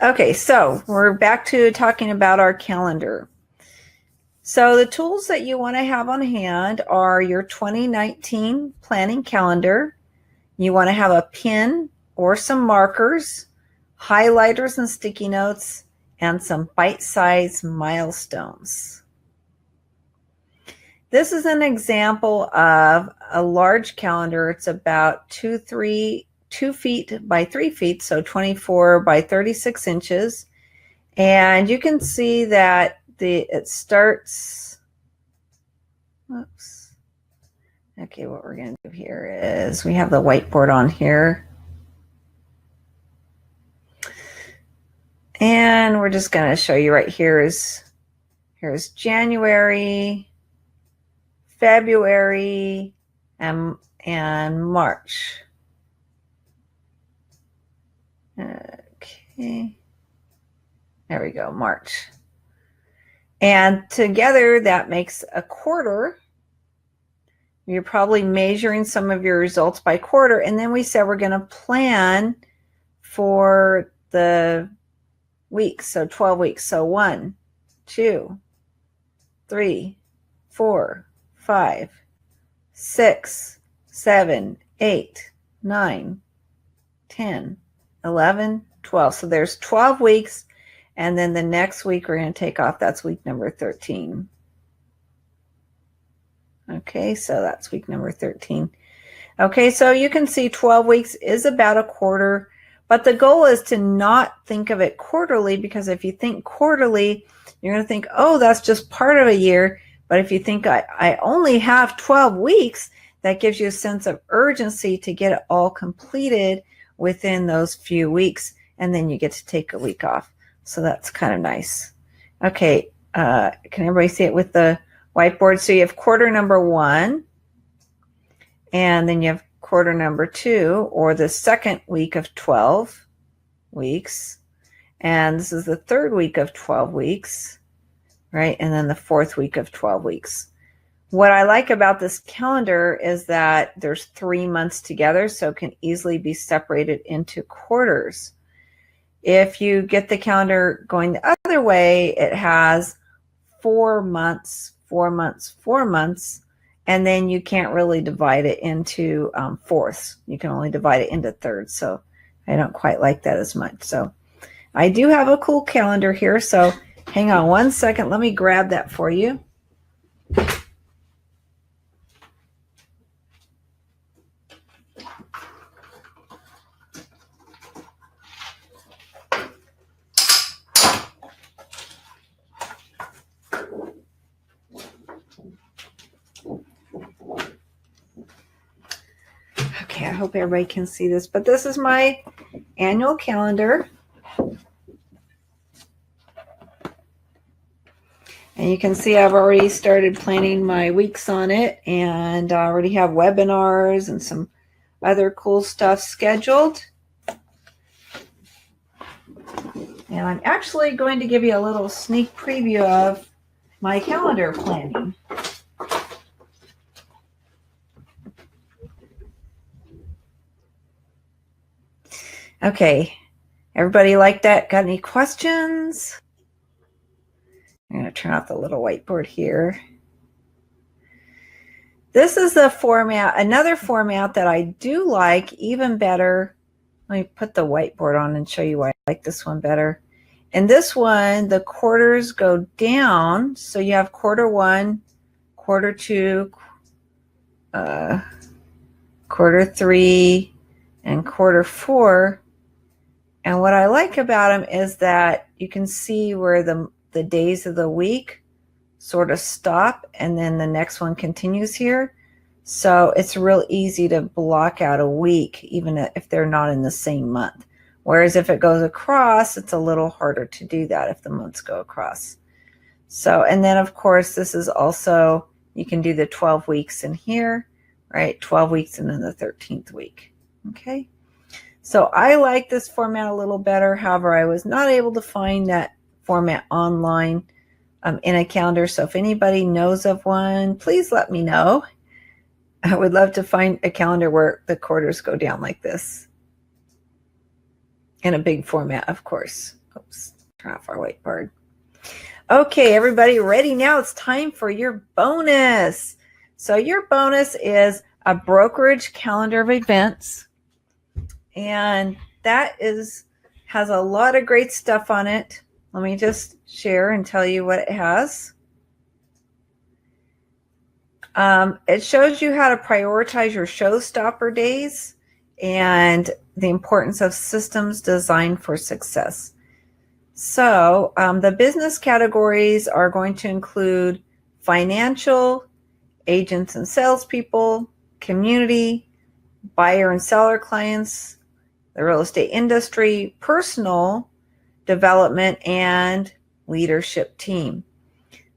Okay, so we're back to talking about our calendar. So the tools that you want to have on hand are your 2019 planning calendar. You want to have a pen or some markers, highlighters and sticky notes, and some bite-sized milestones. This is an example of a large calendar. It's about 2 feet by 3 feet, so 24 by 36 inches. And you can see that it starts, whoops. Okay, what we're going to do here is we have the whiteboard on here. And we're just going to show you right here here's January, February, and March. Okay. There we go, March. And together that makes a quarter. You're probably measuring some of your results by quarter. And then we said we're going to plan for the weeks. So 12 weeks. So 1, 2, 3, 4, 5, 6, 7, 8, 9, 10, 11, 12. So there's 12 weeks. And then the next week we're going to take off. That's week number 13. Okay, so that's week number 13. Okay, so you can see 12 weeks is about a quarter, but the goal is to not think of it quarterly, because if you think quarterly, you're going to think, oh, that's just part of a year. But if you think I only have 12 weeks, that gives you a sense of urgency to get it all completed within those few weeks, and then you get to take a week off. So that's kind of nice. Okay, can everybody see it with the whiteboard? So you have quarter number 1, and then you have quarter number 2, or the second week of 12 weeks. And this is the third week of 12 weeks, right? And then the fourth week of 12 weeks. What I like about this calendar is that there's 3 months together, so it can easily be separated into quarters. If you get the calendar going the other way, it has 4 months, 4 months, 4 months, and then you can't really divide it into fourths. You can only divide it into thirds, so I don't quite like that as much. So I do have a cool calendar here, so hang on one second. Let me grab that for you. Okay, I hope everybody can see this, but this is my annual calendar. And you can see I've already started planning my weeks on it, and I already have webinars and some other cool stuff scheduled. And I'm actually going to give you a little sneak preview of my calendar planning. Okay, everybody like that? Got any questions? I'm going to turn off the little whiteboard here. This is the format, another format that I do like even better. Let me put the whiteboard on and show you why I like this one better. In this one, the quarters go down. So you have quarter 1, quarter 2, quarter 3, and quarter 4. And what I like about them is that you can see where the days of the week sort of stop, and then the next one continues here. So it's real easy to block out a week, even if they're not in the same month. Whereas if it goes across, it's a little harder to do that if the months go across. So, and then of course, this is also, you can do the 12 weeks in here, right? 12 weeks and then the 13th week. Okay. So I like this format a little better. However, I was not able to find that format online in a calendar. So if anybody knows of one, please let me know. I would love to find a calendar where the quarters go down like this. In a big format, of course. Oops, turn off our whiteboard. Okay, everybody ready now? It's time for your bonus. So your bonus is a brokerage calendar of events. And that has a lot of great stuff on it. Let me just share and tell you what it has. It shows you how to prioritize your showstopper days and the importance of systems designed for success. So the business categories are going to include financial, agents and salespeople, community, buyer and seller clients, the real estate industry, personal development, and leadership team.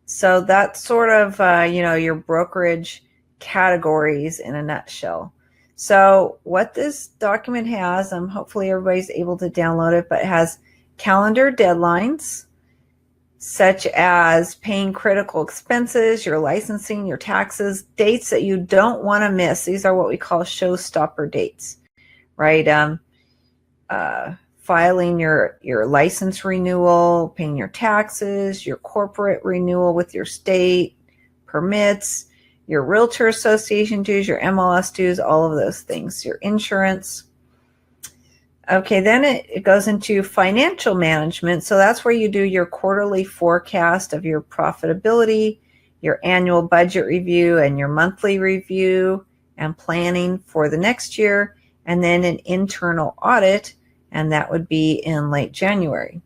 So that's sort of, your brokerage categories in a nutshell. So what this document has, hopefully everybody's able to download it, but it has calendar deadlines. such as paying critical expenses, your licensing, your taxes, dates that you don't want to miss. These are what we call showstopper dates, right? Filing your license renewal, paying your taxes, your corporate renewal with your state, permits, your realtor association dues, your MLS dues, all of those things, your insurance. Okay, then it goes into financial management. So that's where you do your quarterly forecast of your profitability, your annual budget review, and your monthly review and planning for the next year, and then an internal audit, and that would be in late January.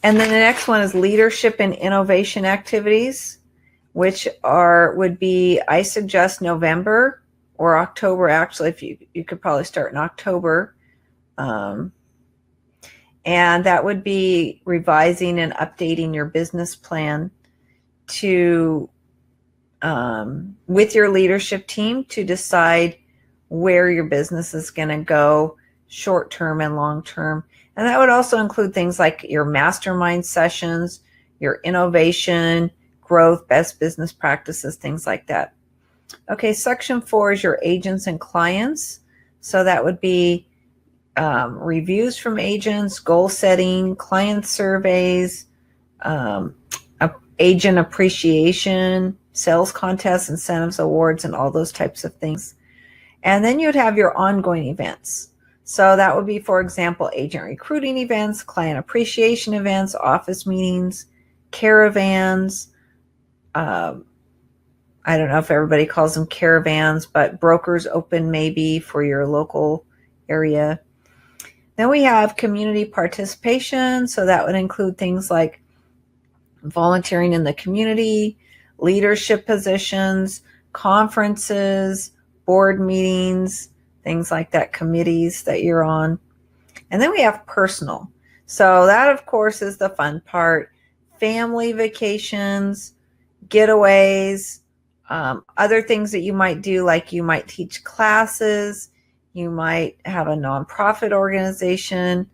And then the next one is leadership and innovation activities, which would be, I suggest November or October. Actually, if you could probably start in October. And that would be revising and updating your business plan to with your leadership team to decide where your business is going to go short term and long term. And that would also include things like your mastermind sessions, your innovation, growth, best business practices, things like that. Okay, section 4 is your agents and clients. So that would be reviews from agents, goal setting, client surveys, agent appreciation, sales contests, incentives, awards, and all those types of things. And then you'd have your ongoing events. So that would be, for example, agent recruiting events, client appreciation events, office meetings, caravans. I don't know if everybody calls them caravans, but brokers open maybe for your local area. Then we have community participation. So that would include things like volunteering in the community, leadership positions, conferences, board meetings, things like that, committees that you're on. And then we have personal. So that, of course, is the fun part. Family vacations, getaways, other things that you might do, like you might teach classes, you might have a nonprofit organization,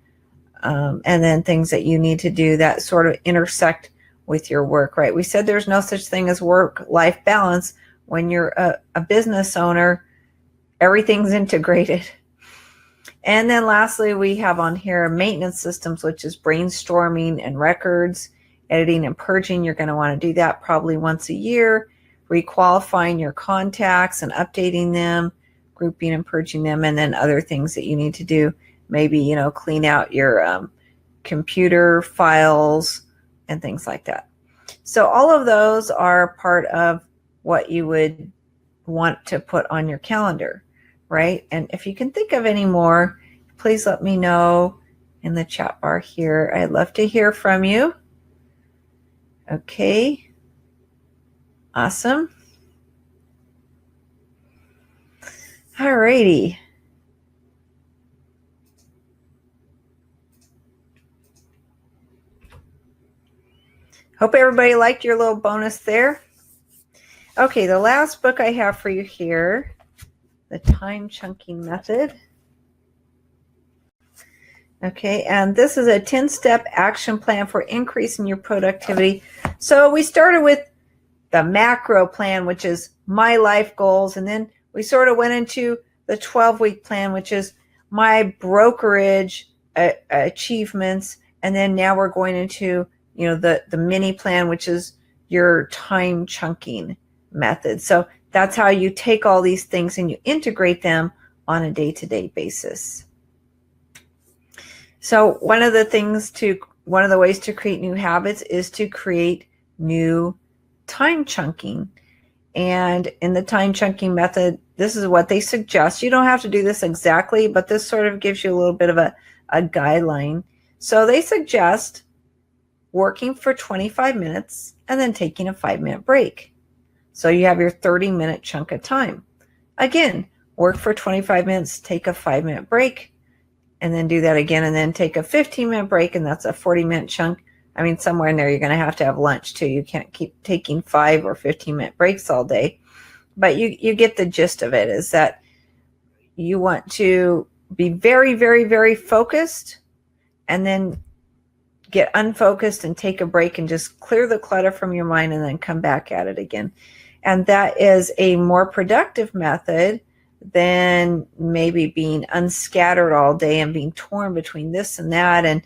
and then things that you need to do that sort of intersect with your work, right? We said there's no such thing as work-life balance. When you're a business owner, everything's integrated. And then lastly, we have on here maintenance systems, which is brainstorming and records, editing and purging. You're going to want to do that probably once a year, requalifying your contacts and updating them, grouping and purging them, and then other things that you need to do. Maybe, clean out your computer files and things like that. So all of those are part of what you would want to put on your calendar, right? And if you can think of any more, please let me know in the chat bar here. I'd love to hear from you. Okay. Awesome. All righty. Hope everybody liked your little bonus there. Okay, the last book I have for you here, The Time Chunking Method. Okay, and this is a 10-step action plan for increasing your productivity. So we started with the macro plan, which is my life goals, and then we sort of went into the 12-week plan, which is my brokerage achievements, and then now we're going into the mini plan, which is your time chunking method. So that's how you take all these things and you integrate them on a day-to-day basis. So one of the ways to create new habits is to create new time chunking. And in the time chunking method, this is what they suggest. You don't have to do this exactly, but this sort of gives you a little bit of a guideline. So they suggest working for 25 minutes and then taking a 5-minute break. So you have your 30-minute chunk of time. Again, work for 25 minutes, take a 5-minute break, and then do that again, and then take a 15-minute break, and that's a 40-minute chunk. I mean, somewhere in there, you're going to have lunch too. You can't keep taking 5 or 15-minute breaks all day. But you get the gist of it, is that you want to be very, very, very focused, and then get unfocused and take a break and just clear the clutter from your mind and then come back at it again. And that is a more productive method than maybe being unscattered all day and being torn between this and that, and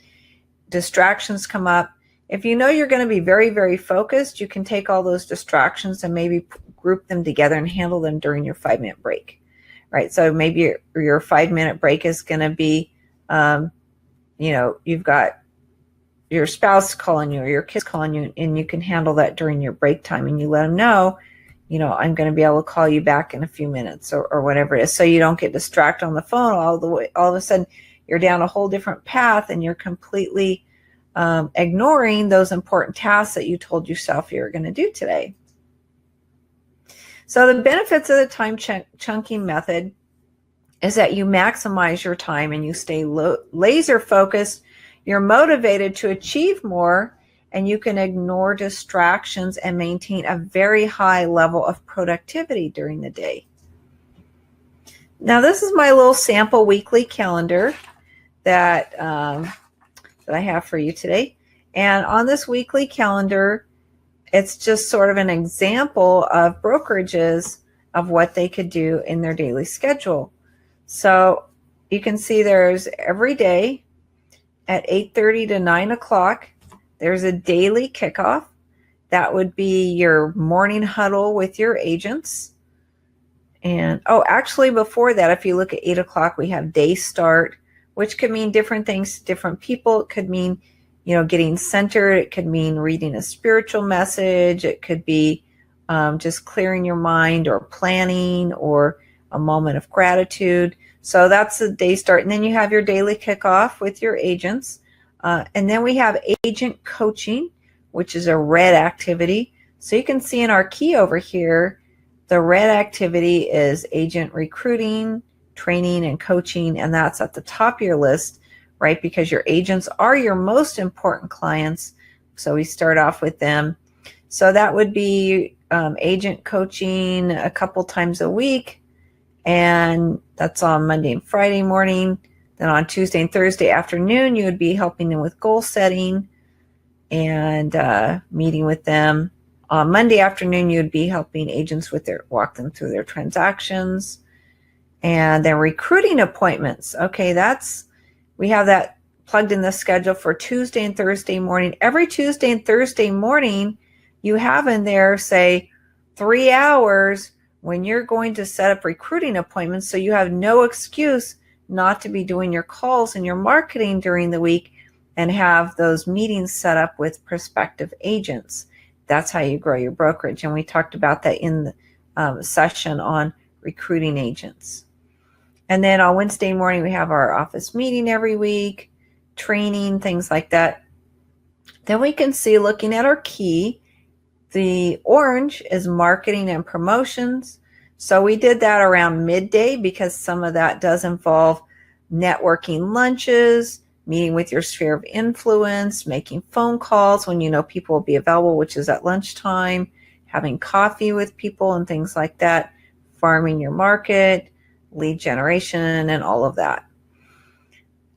distractions come up. If you know you're going to be very, very focused, you can take all those distractions and maybe group them together and handle them during your 5-minute break, right? So maybe your 5-minute break is going to be, you've got your spouse calling you or your kids calling you, and you can handle that during your break time, and you let them know, I'm going to be able to call you back in a few minutes or whatever it is, so you don't get distracted on the phone all of a sudden you're down a whole different path and you're completely ignoring those important tasks that you told yourself you were going to do today. So the benefits of the time chunking method is that you maximize your time and you stay laser focused. You're motivated to achieve more, and you can ignore distractions and maintain a very high level of productivity during the day. Now, this is my little sample weekly calendar that I have for you today. And on this weekly calendar, it's just sort of an example of brokerages of what they could do in their daily schedule. So you can see there's every day at 8:30 to 9 o'clock, there's a daily kickoff. That would be your morning huddle with your agents. And actually before that, if you look at 8 o'clock, we have day start, which could mean different things to different people. It could mean, getting centered. It could mean reading a spiritual message. It could be just clearing your mind or planning or a moment of gratitude. So that's the day start. And then you have your daily kickoff with your agents. And then we have agent coaching, which is a red activity. So you can see in our key over here, the red activity is agent recruiting, training, and coaching. And that's at the top of your list, right? Because your agents are your most important clients. So we start off with them. So that would be agent coaching a couple times a week. And that's on Monday and Friday morning. Then on Tuesday and Thursday afternoon, you would be helping them with goal setting and meeting with them. On Monday afternoon, you would be helping agents walk them through their transactions. And then recruiting appointments. Okay, we have that plugged in the schedule for Tuesday and Thursday morning. Every Tuesday and Thursday morning, you have in there, say, 3 hours when you're going to set up recruiting appointments, so you have no excuse not to be doing your calls and your marketing during the week and have those meetings set up with prospective agents. That's how you grow your brokerage. And we talked about that in the session on recruiting agents. And then on Wednesday morning, we have our office meeting every week, training, things like that. Then we can see, looking at our key, the orange is marketing and promotions. So we did that around midday because some of that does involve networking lunches, meeting with your sphere of influence, making phone calls when you know people will be available, which is at lunchtime, having coffee with people and things like that, farming your market, lead generation, and all of that.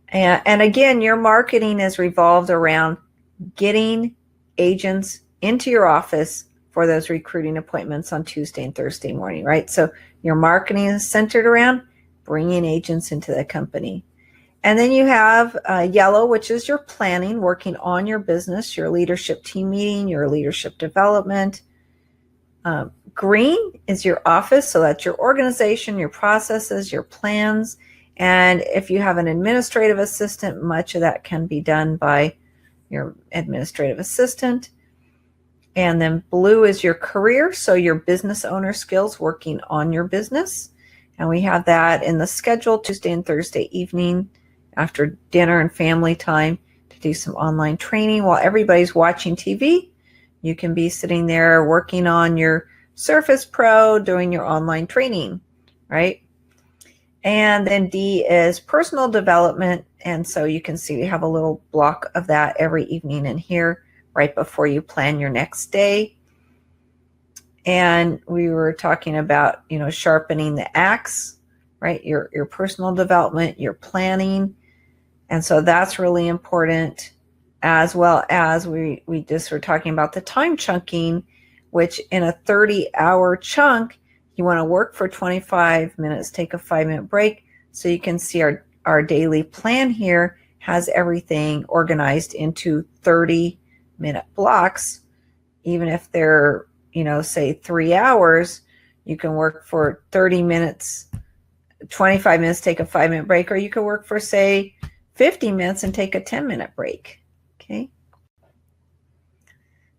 And again, your marketing is revolved around getting agents into your office for those recruiting appointments on Tuesday and Thursday morning, right? So your marketing is centered around bringing agents into the company. And then you have yellow, which is your planning, working on your business, your leadership team meeting, your leadership development. Green is your office, so that's your organization, your processes, your plans. And if you have an administrative assistant, much of that can be done by your administrative assistant. And then blue is your career, so your business owner skills, working on your business. And we have that in the schedule Tuesday and Thursday evening after dinner and family time to do some online training while everybody's watching TV. You can be sitting there working on your Surface Pro, doing your online training, right? And then D is personal development. And so you can see we have a little block of that every evening in here right before you plan your next day. And we were talking about, sharpening the axe, right? Your personal development, your planning. And so that's really important. as well as we just were talking about the time chunking, which in a 30-hour chunk, you want to work for 25 minutes, take a 5-minute break. So you can see our daily plan here has everything organized into 30-minute blocks. Even if they're, say 3 hours, you can work for 30 minutes, 25 minutes, take a 5-minute break, or you could work for, say, 50 minutes and take a 10-minute break. Okay.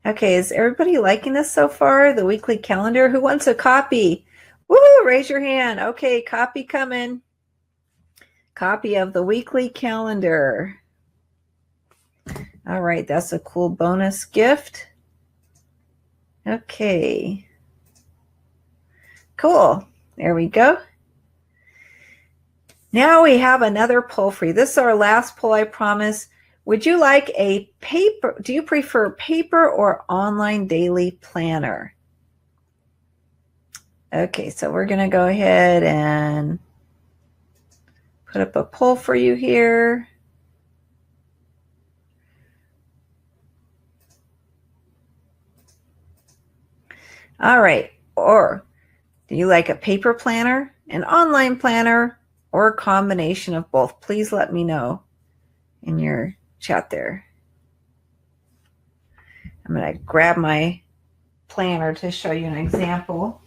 Okay, is everybody liking this so far? The weekly calendar? Who wants a copy? Woo, raise your hand. Okay, copy coming. Copy of the weekly calendar. All right, that's a cool bonus gift. Okay. Cool. There we go. Now we have another poll for you. This is our last poll, I promise. Would you like a paper? Do you prefer paper or online daily planner? Okay, so we're going to go ahead and put up a poll for you here. All right, or do you like a paper planner, an online planner, or a combination of both? Please let me know in your chat there. I'm going to grab my planner to show you an example.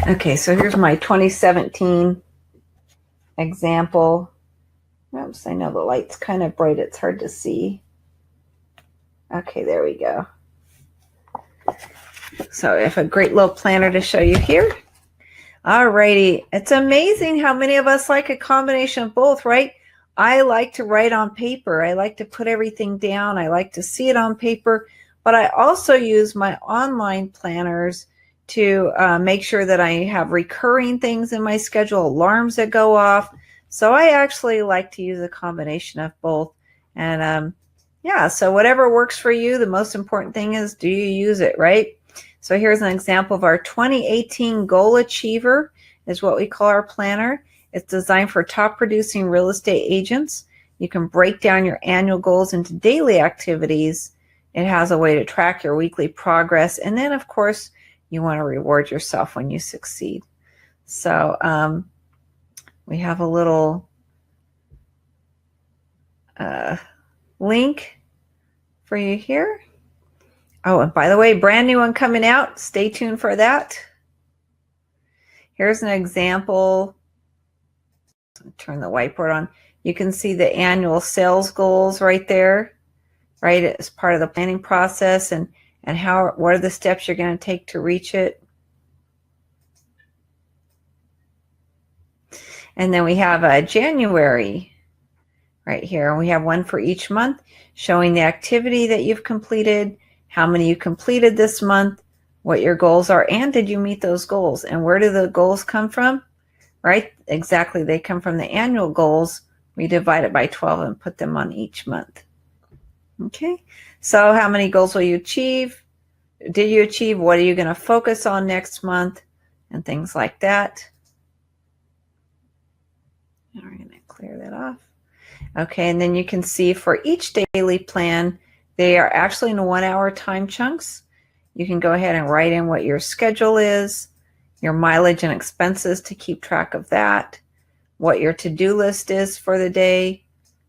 Okay, so here's my 2017 example. Oops, I know the light's kind of bright. It's hard to see. Okay, there we go. So I have a great little planner to show you here. All righty. It's amazing how many of us like a combination of both, right? I like to write on paper. I like to put everything down. I like to see it on paper. But I also use my online planners to make sure that I have recurring things in my schedule, alarms that go off. So I actually like to use a combination of both. And yeah, so whatever works for you, the most important thing is, do you use it, right? So here's an example of our 2018 Goal Achiever is what we call our planner. It's designed for top producing real estate agents. You can break down your annual goals into daily activities. It has a way to track your weekly progress. And then, of course, you want to reward yourself when you succeed. So we have a little link for you here. Oh, and by the way, brand new one coming out. Stay tuned for that. Here's an example. Turn the whiteboard on. You can see the annual sales goals right there, right? As part of the planning process and what are the steps you're going to take to reach it. And then we have January right here. We have one for each month showing the activity that you've completed, how many you completed this month, what your goals are, and did you meet those goals? And where do the goals come from? Right? Exactly. They come from the annual goals. We divide it by 12 and put them on each month. Okay. So how many goals will you achieve? Did you achieve? What are you going to focus on next month? And things like that. All right, I'm going to clear that off. Okay, and then you can see for each daily plan, they are actually in 1-hour time chunks. You can go ahead and write in what your schedule is, your mileage and expenses to keep track of that, what your to-do list is for the day,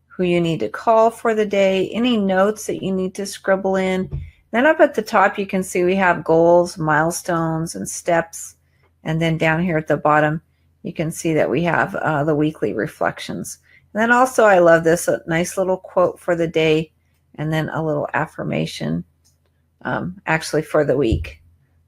who you need to call for the day, any notes that you need to scribble in. Then up at the top, you can see we have goals, milestones, and steps. And then down here at the bottom, you can see that we have the weekly reflections. And then also, I love this, a nice little quote for the day, and then a little affirmation actually for the week.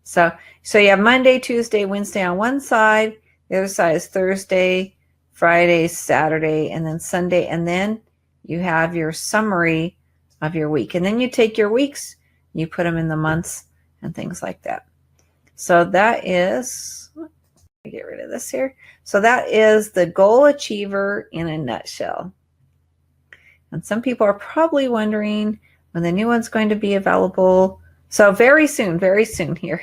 So you have Monday, Tuesday, Wednesday on one side. The other side is Thursday, Friday, Saturday, and then Sunday. And then you have your summary of your week. And then you take your weeks, you put them in the months and things like that. So that is, let me get rid of this here. So that is the Goal Achiever in a nutshell. And some people are probably wondering when the new one's going to be available. So very soon here.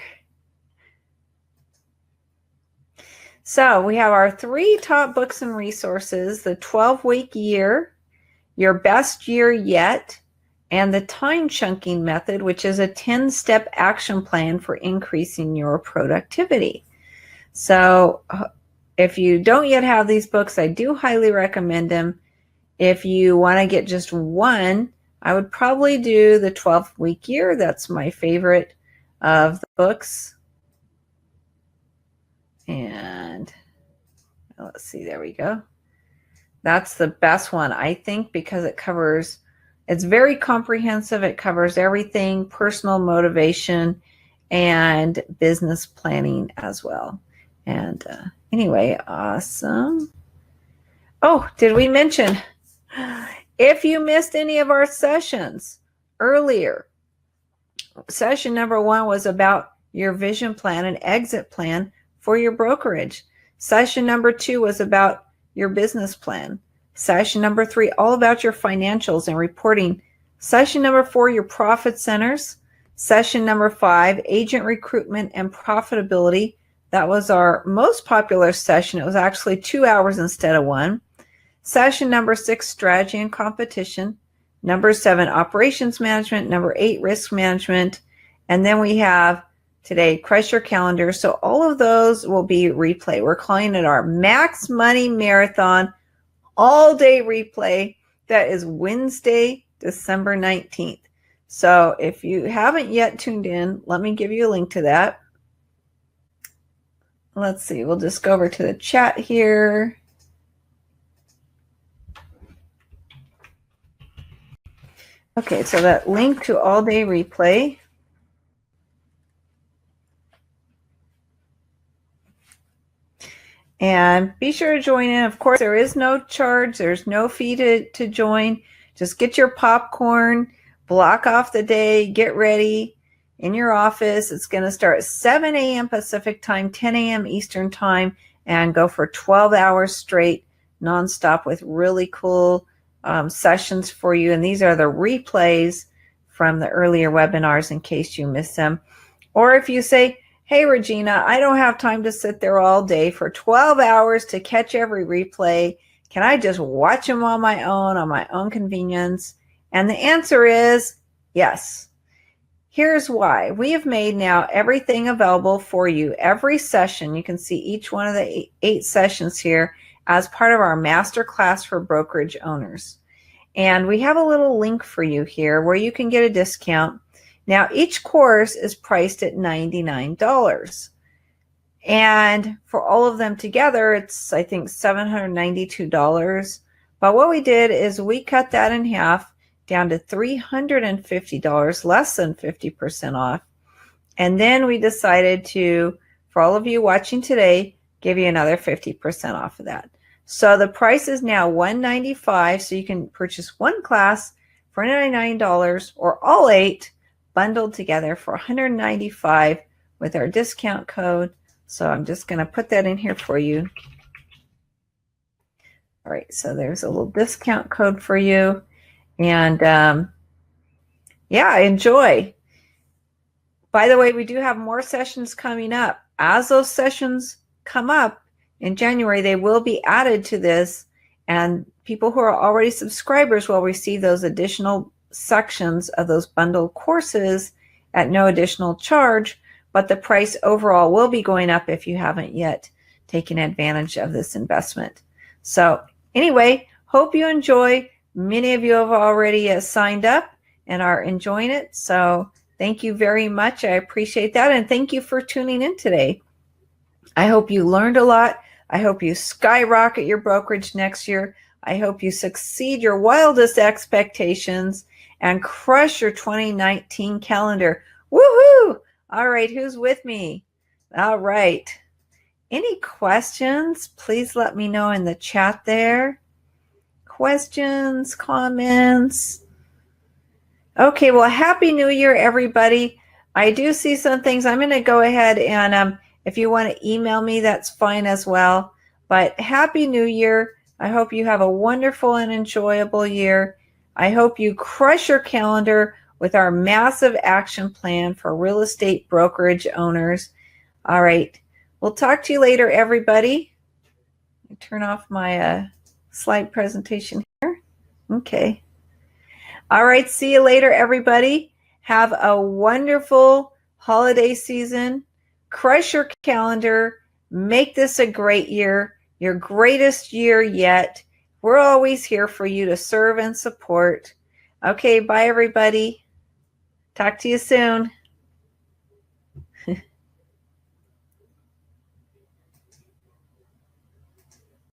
So we have our 3 top books and resources, the 12-week year, your best year yet, and the time chunking method, which is a 10-step action plan for increasing your productivity. So if you don't yet have these books, I do highly recommend them. If you want to get just one, I would probably do the 12-week year. That's my favorite of the books. And let's see, there we go. That's the best one, I think, because it's very comprehensive. It covers everything, personal motivation and business planning as well. And anyway, awesome. Oh, did we mention, if you missed any of our sessions earlier, session number 1 was about your vision plan and exit plan for your brokerage. Session number 2 was about your business plan. Session number 3, all about your financials and reporting. Session number 4, your profit centers. Session number 5, agent recruitment and profitability. That was our most popular session. It was actually 2 hours instead of 1. Session number 6, strategy and competition. Number 7, operations management. Number 8, risk management. And then we have today, crush your calendar. So all of those will be replay. We're calling it our Max Money Marathon all-day replay. That is Wednesday, December 19th. So if you haven't yet tuned in, let me give you a link to that. Let's see. We'll just go over to the chat here. Okay, so that link to all-day replay. And be sure to join in. Of course, there is no charge. There's no fee to join. Just get your popcorn, block off the day, get ready in your office. It's going to start at 7 a.m. Pacific time, 10 a.m. Eastern time, and go for 12 hours straight, nonstop, with really cool sessions for you. And these are the replays from the earlier webinars in case you miss them. Or if you say, hey, Regina, I don't have time to sit there all day for 12 hours to catch every replay. Can I just watch them on my own convenience? And the answer is yes. Here's why. We have made now everything available for you. Every session, you can see each one of the 8 sessions here as part of our masterclass for brokerage owners. And we have a little link for you here where you can get a discount. Now, each course is priced at $99. And for all of them together, it's, I think, $792. But what we did is we cut that in half down to $350, less than 50% off. And then we decided to, for all of you watching today, give you another 50% off of that. So the price is now $195, so you can purchase one class for $99 or all 8 bundled together for $195 with our discount code. So I'm just going to put that in here for you. All right, so there's a little discount code for you. And yeah, enjoy. By the way, we do have more sessions coming up. As those sessions come up in January, they will be added to this, and people who are already subscribers will receive those additional sections of those bundled courses at no additional charge, but the price overall will be going up if you haven't yet taken advantage of this investment. So anyway, hope you enjoy. Many of you have already signed up and are enjoying it. So thank you very much. I appreciate that. And thank you for tuning in today. I hope you learned a lot. I hope you skyrocket your brokerage next year. I hope you succeed your wildest expectations and crush your 2019 calendar. Woohoo! All right, who's with me? All right. Any questions? Please let me know in the chat there. Questions, comments? Okay, well, Happy New Year, everybody. I do see some things. I'm going to go ahead and if you want to email me, that's fine as well. But Happy New Year. I hope you have a wonderful and enjoyable year. I hope you crush your calendar with our massive action plan for real estate brokerage owners. All right. We'll talk to you later, everybody. Turn off my slide presentation here. Okay. All right. See you later, everybody. Have a wonderful holiday season. Crush your calendar. Make this a great year, your greatest year yet. We're always here for you to serve and support. Okay. Bye, everybody. Talk to you soon.